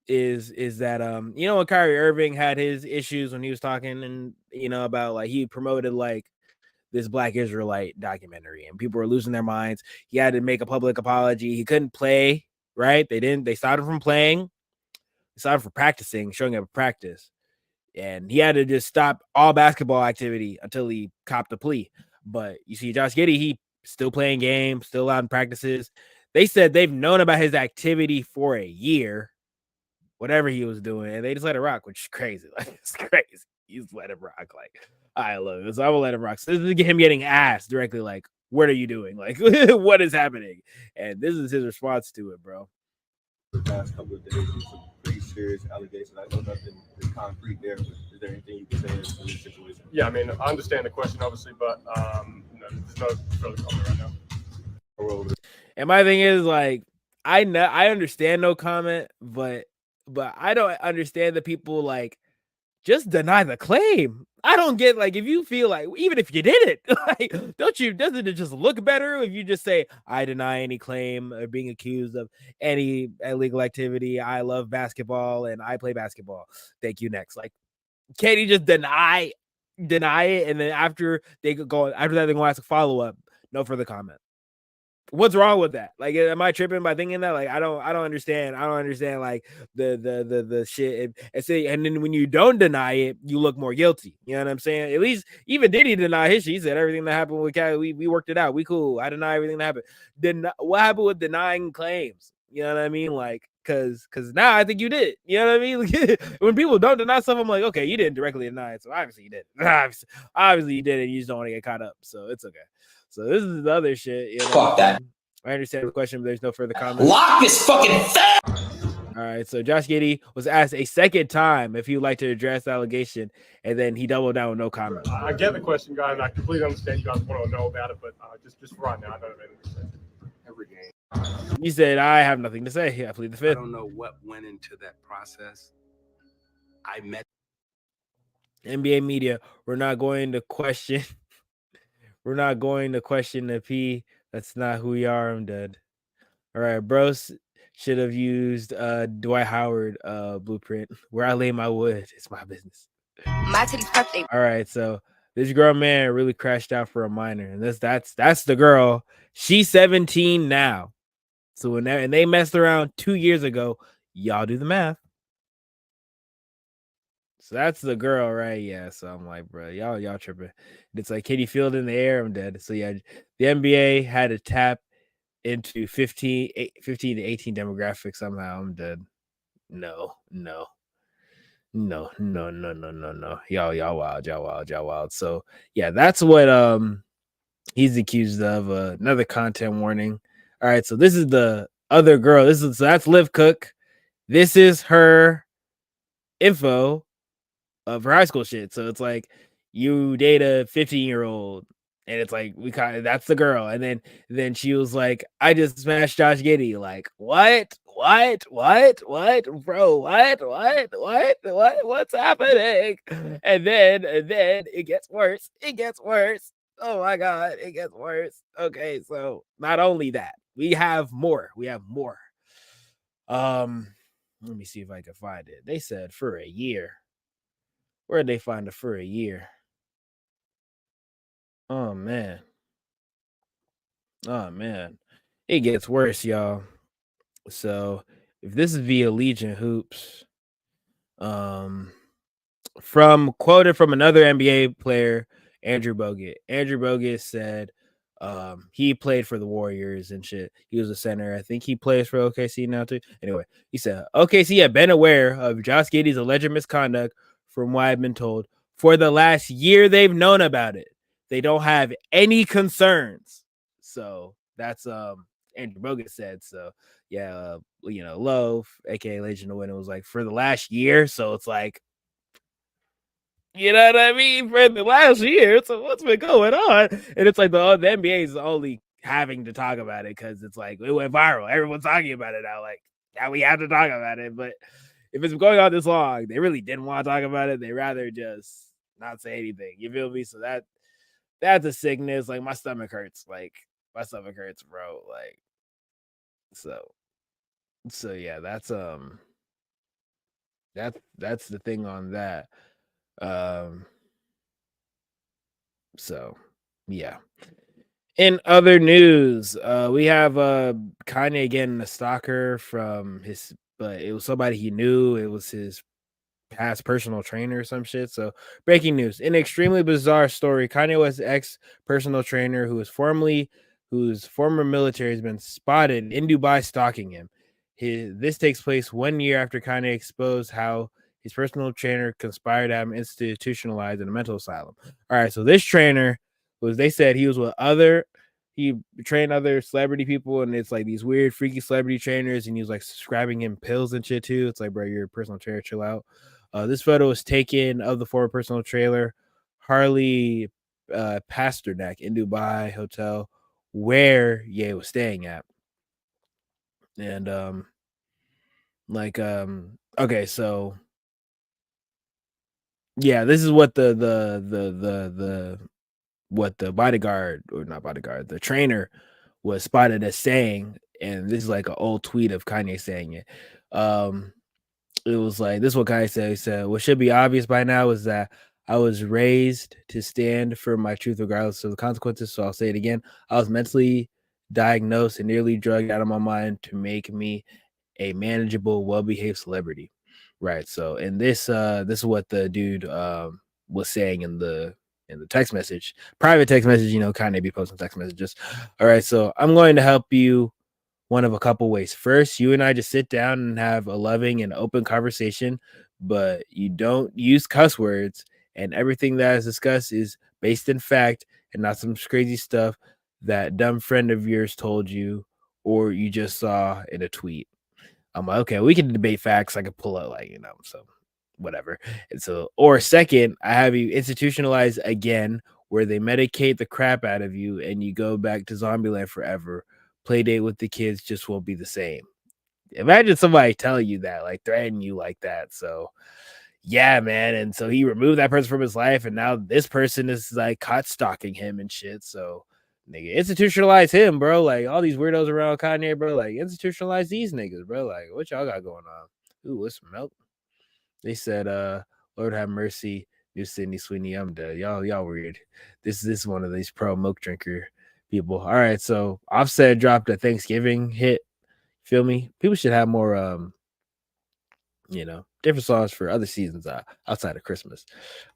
that when Kyrie Irving had his issues when he was talking and about like he promoted like this Black Israelite documentary and people were losing their minds. He had to make a public apology. He couldn't play, right? They stopped him from playing. They stopped him from practicing, showing up at practice. And he had to just stop all basketball activity until he copped a plea. But you see Josh Giddey, he still playing games, still out in practices. They said they've known about his activity for a year, whatever he was doing, and they just let it rock, which is crazy. Like, it's crazy. You just let him rock. Like, I love it. So I will let him rock. So this is him getting asked directly, like, what are you doing? Like, what is happening? And this is his response to it, bro. The past couple of days, some pretty serious allegations. I know nothing is concrete there, but is there anything you can say in this situation? Yeah, I mean, I understand the question, obviously, but there's no further comment right now. And my thing is, like, I understand no comment, but I don't understand the people like just deny the claim. I don't get like if you feel like even if you did it, like doesn't it just look better if you just say I deny any claim of being accused of any illegal activity? I love basketball and I play basketball. Thank you. Next, like, can't you just deny deny it, and then after that, they're going to ask a follow-up, no further comment. What's wrong with that? Like, am I tripping by thinking that? Like, I don't understand. I don't understand like the shit. And then when you don't deny it, you look more guilty. You know what I'm saying? At least even Diddy denied his shit. He said everything that happened with Cat, we worked it out. We cool. I deny everything that happened. Then what happened with denying claims? You know what I mean? Like, cause now I think you did. You know what I mean? When people don't deny stuff, I'm like, okay, you didn't directly deny it, so obviously you did. Obviously you did, and you just don't want to get caught up. So it's okay. So this is the other shit. You know? Fuck that. I understand the question, but there's no further comment. Lock this fucking thing. All right, so Josh Giddey was asked a second time if he would like to address the allegation, and then he doubled down with no comment. I get the question, guys, and I completely understand you guys want to know about it, but just for right now, I don't have anything to say. Every game. You said, I have nothing to say. I plead the fifth. I don't know what went into that process. I met NBA media. We're not going to question. We're not going to question the P. That's not who we are. I'm dead. All right, bros should have used Dwight Howard blueprint. Where I lay my wood, it's my business. My titty's perfect. All right, so this grown man really crashed out for a minor, and that's the girl. She's 17 now. So when they messed around 2 years ago, y'all do the math. So that's the girl, right? Yeah. So I'm like, bro, y'all tripping. It's like, can you feel it in the air? I'm dead. So yeah, the NBA had to tap into 15 to 18 demographics somehow. I'm dead. No. Y'all wild. So yeah, that's what he's accused of. Another content warning. All right, so this is the other girl. So that's Liv Cook. This is her info of her high school shit. So it's like you date a 15-year-old, and it's like that's the girl. And then she was like, I just smashed Josh Giddey. Like, what, bro? What's happening? And then it gets worse. Oh my god, it gets worse. Okay, so not only that, we have more. Let me see if I can find it. They said for a year. Where did they find it for a year? Oh man. It gets worse, y'all. So if this is via Legion Hoops, quoted from another NBA player, Andrew Bogut. Andrew Bogut said he played for the Warriors and shit. He was a center. I think he plays for OKC now too. Anyway, he said OKC had been aware of Josh Giddey's alleged misconduct from what I've been told. For the last year, they've known about it. They don't have any concerns. So that's Andrew Bogut said. So yeah, Love, aka Legend of Winter, was like for the last year. So it's like, you know what I mean? For the last year. So what's been going on? And it's like the NBA is only having to talk about it because it's like it went viral. Everyone's talking about it now. Like, yeah, we have to talk about it. But if it's going on this long, they really didn't want to talk about it. They rather just not say anything. You feel me? So that's a sickness. Like my stomach hurts. Like my stomach hurts, bro. Like so yeah, that's the thing on that. So yeah. In other news, we have Kanye getting a stalker from but it was somebody he knew. It was his past personal trainer or some shit. So breaking news. An extremely bizarre story. Kanye West's ex-personal trainer whose former military has been spotted in Dubai stalking him. This takes place 1 year after Kanye exposed how his personal trainer conspired to have him institutionalized in a mental asylum. All right, so this trainer they said he was with he trained other celebrity people, and it's like these weird, freaky celebrity trainers, and he was like subscribing him pills and shit too. It's like, bro, you're a personal trainer, chill out. This photo was taken of the former personal trainer, Harley Pasternak, in Dubai hotel where Ye was staying at. And okay, so yeah, this is what the bodyguard, or not bodyguard, the trainer was spotted as saying, and this is like an old tweet of Kanye saying it. It was like, this is what Kanye said. He said, what should be obvious by now is that I was raised to stand for my truth regardless of the consequences. So I'll say it again. I was mentally diagnosed and nearly drugged out of my mind to make me a manageable, well-behaved celebrity. Right. So, and this is what the dude was saying in the text message, private text message. Kanye be posting text messages. All right. So I'm going to help you one of a couple ways. First, you and I just sit down and have a loving and open conversation, but you don't use cuss words, and everything that is discussed is based in fact and not some crazy stuff that dumb friend of yours told you or you just saw in a tweet. I'm like, okay, we can debate facts. I could pull out so whatever. And so, or second, I have you institutionalized again, where they medicate the crap out of you and you go back to Zombieland forever. Play date with the kids just won't be the same. Imagine somebody telling you that, like threatening you like that. So yeah, man. And so he removed that person from his life, and now this person is like caught stalking him and shit. So nigga, institutionalize him, bro. Like all these weirdos around Kanye, bro. Like institutionalize these niggas, bro. Like what y'all got going on? Ooh, what's some milk? They said, Lord have mercy, New Sydney Sweeney. I'm dead. Y'all weird. This is one of these pro milk drinker people. All right, so Offset dropped a Thanksgiving hit. Feel me? People should have more different songs for other seasons outside of Christmas.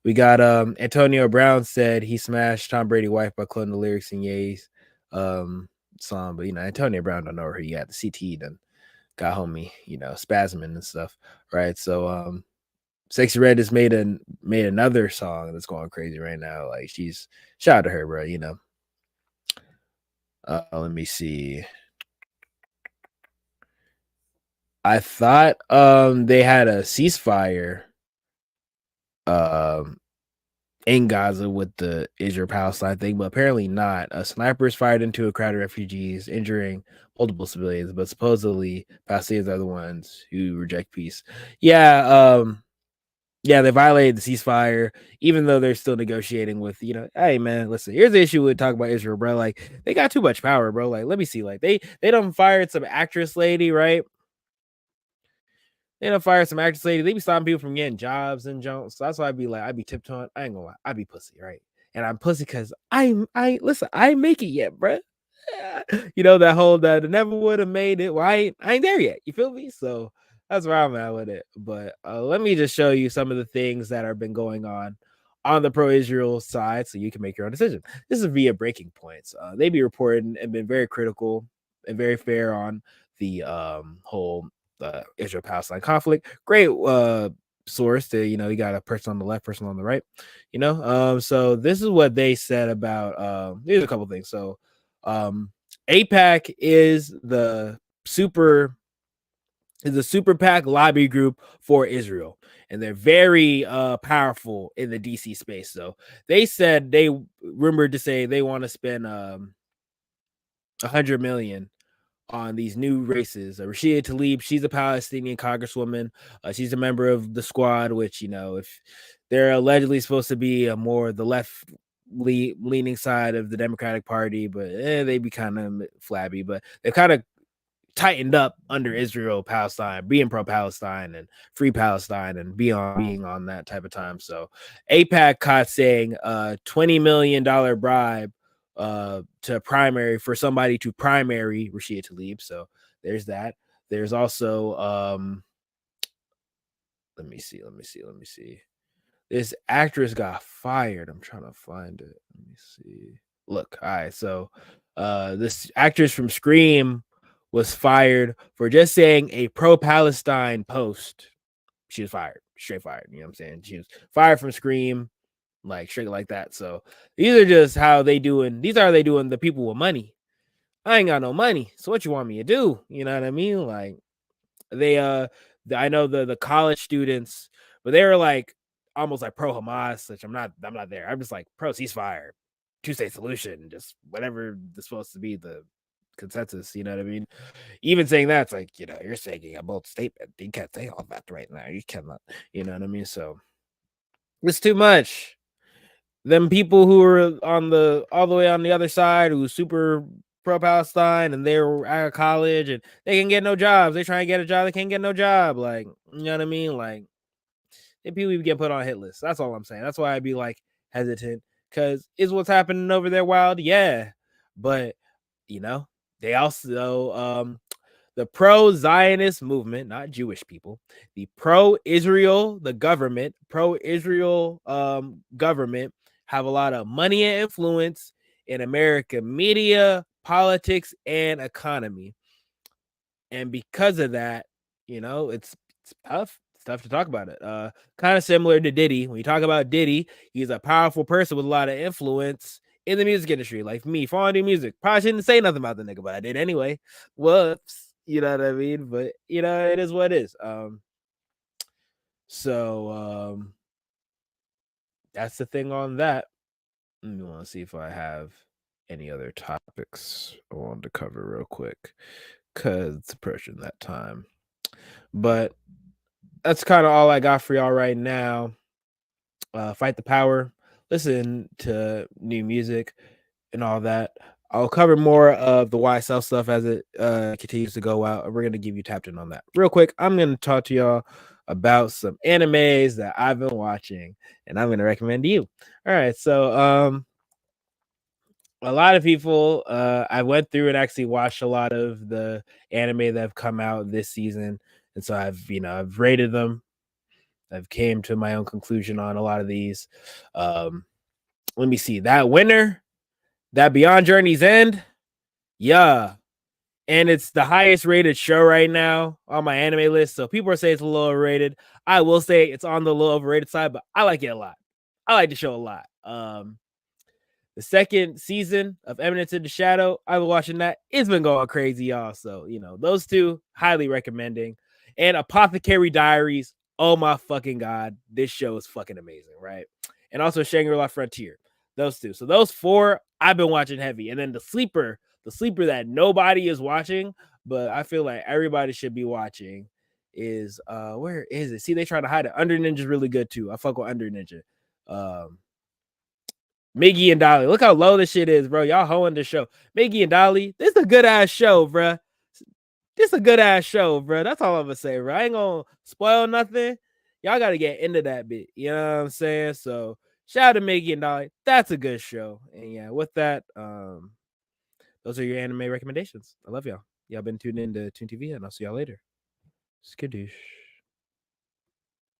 We got Antonio Brown said he smashed Tom Brady wife by cloning the lyrics in Ye's song, but Antonio Brown don't know where he at. The CTE done got homie, spasming and stuff, right? So Sexy Red has made another song that's going crazy right now. Like she's shout out to her, bro. Let me see. I thought they had a ceasefire in Gaza with the Israel-Palestine thing, but apparently not. Snipers fired into a crowd of refugees, injuring multiple civilians, but supposedly Palestinians are the ones who reject peace. Yeah, they violated the ceasefire, even though they're still negotiating with, hey man, listen, here's the issue with talking about Israel, bro. Like they got too much power, bro. Like, let me see, like they done fired some actress lady, right? They done fired some actress lady. They be stopping people from getting jobs and jumps. So that's why I'd be tiptoeing. I ain't gonna lie, I'd be pussy, right? And I'm pussy because I ain't make it yet, bro. That whole that never would have made it. Well, I ain't there yet. You feel me? So that's where I'm at with it. But let me just show you some of the things that have been going on the pro-Israel side so you can make your own decision. This is via Breaking Points. They be reporting and been very critical and very fair on the whole Israel-Palestine conflict. Great source to, you got a person on the left, person on the right, so this is what they said about here's a couple things. So AIPAC is the super PAC lobby group for Israel, and they're very powerful in the DC space. So they said they rumored to say they want to spend $100 million on these new races. Rashida Tlaib, she's a Palestinian congresswoman. She's a member of the Squad, which, if they're allegedly supposed to be more the left leaning side of the Democratic Party, but they be kind of flabby, but they've kind of tightened up under Israel, Palestine, being pro-Palestine and free Palestine and being on that type of time. So AIPAC caught saying $20 million bribe to primary for somebody to primary Rashida Tlaib. So there's that. There's also let me see. This actress got fired. I'm trying to find it. Let me see. Look, all right. So this actress from Scream was fired for just saying a pro-Palestine post. She was fired, straight fired. You know what I'm saying? She was fired from Scream, like straight like that. So these are just how they doing. These are how they doing the people with money. I ain't got no money. So what you want me to do? You know what I mean? Like they I know the college students, but they were like almost like pro Hamas, which I'm not there. I'm just like pro ceasefire, 2-state solution, just whatever is supposed to be the consensus. You know what I mean? Even saying that, it's like, you're saying a bold statement. You can't say all that right now. You cannot, you know what I mean? So it's too much. Them people who are all the way on the other side, who's super pro-Palestine, and they're out of college and they can get no jobs. They try and get a job, they can't get no job. Like, you know what I mean? Like, and people even get put on hit lists. That's all I'm saying. That's why I'd be like hesitant, because is what's happening over there wild? Yeah, but they also the pro-Zionist movement, not Jewish people, the pro-Israel, the government, pro-Israel government have a lot of money and influence in American media, politics, and economy. And because of that, it's tough. It's tough to talk about it. Kind of similar to Diddy. When you talk about Diddy, he's a powerful person with a lot of influence in the music industry. Like me, following music. Probably shouldn't say nothing about the nigga, but I did anyway. Whoops. You know what I mean? But it is what it is. So that's the thing on that. Let me want to see if I have any other topics I wanted to cover real quick, because it's approaching that time. But that's kind of all I got for y'all right now. Fight the power, listen to new music and all that. I'll cover more of the YSL stuff as it continues to go out. We're going to give you tapped in on that. Real quick, I'm going to talk to y'all about some animes that I've been watching, and I'm going to recommend to you. All right, so a lot of people, I went through and actually watched a lot of the anime that have come out this season, and so I've rated them. I've came to my own conclusion on a lot of these. Let me see. That winner, that Beyond Journey's End, yeah. And it's the highest rated show right now on my anime list. So people are saying it's a little overrated. I will say it's on the little overrated side, but I like it a lot. I like the show a lot. The second season of Eminence in the Shadow, I've been watching that. It's been going crazy, y'all. So, those two, highly recommending. And Apothecary Diaries, oh my fucking God. This show is fucking amazing, right? And also Shangri-La Frontier. Those two. So those four, I've been watching heavy. And then the sleeper that nobody is watching, but I feel like everybody should be watching is, where is it? See, they try to hide it. Under Ninja's really good too. I fuck with Under Ninja. Miggy and Dolly. Look how low this shit is, bro. Y'all hoeing the show. Miggy and Dolly. This is a good ass show, bro. That's all I'm gonna say, bro. I ain't gonna spoil nothing. Y'all gotta get into that bit. You know what I'm saying? So shout out to Miggy and Dolly. That's a good show. And yeah, with that, those are your anime recommendations. I love y'all. Y'all been tuned in to Toon TV, and I'll see y'all later. Skadoosh.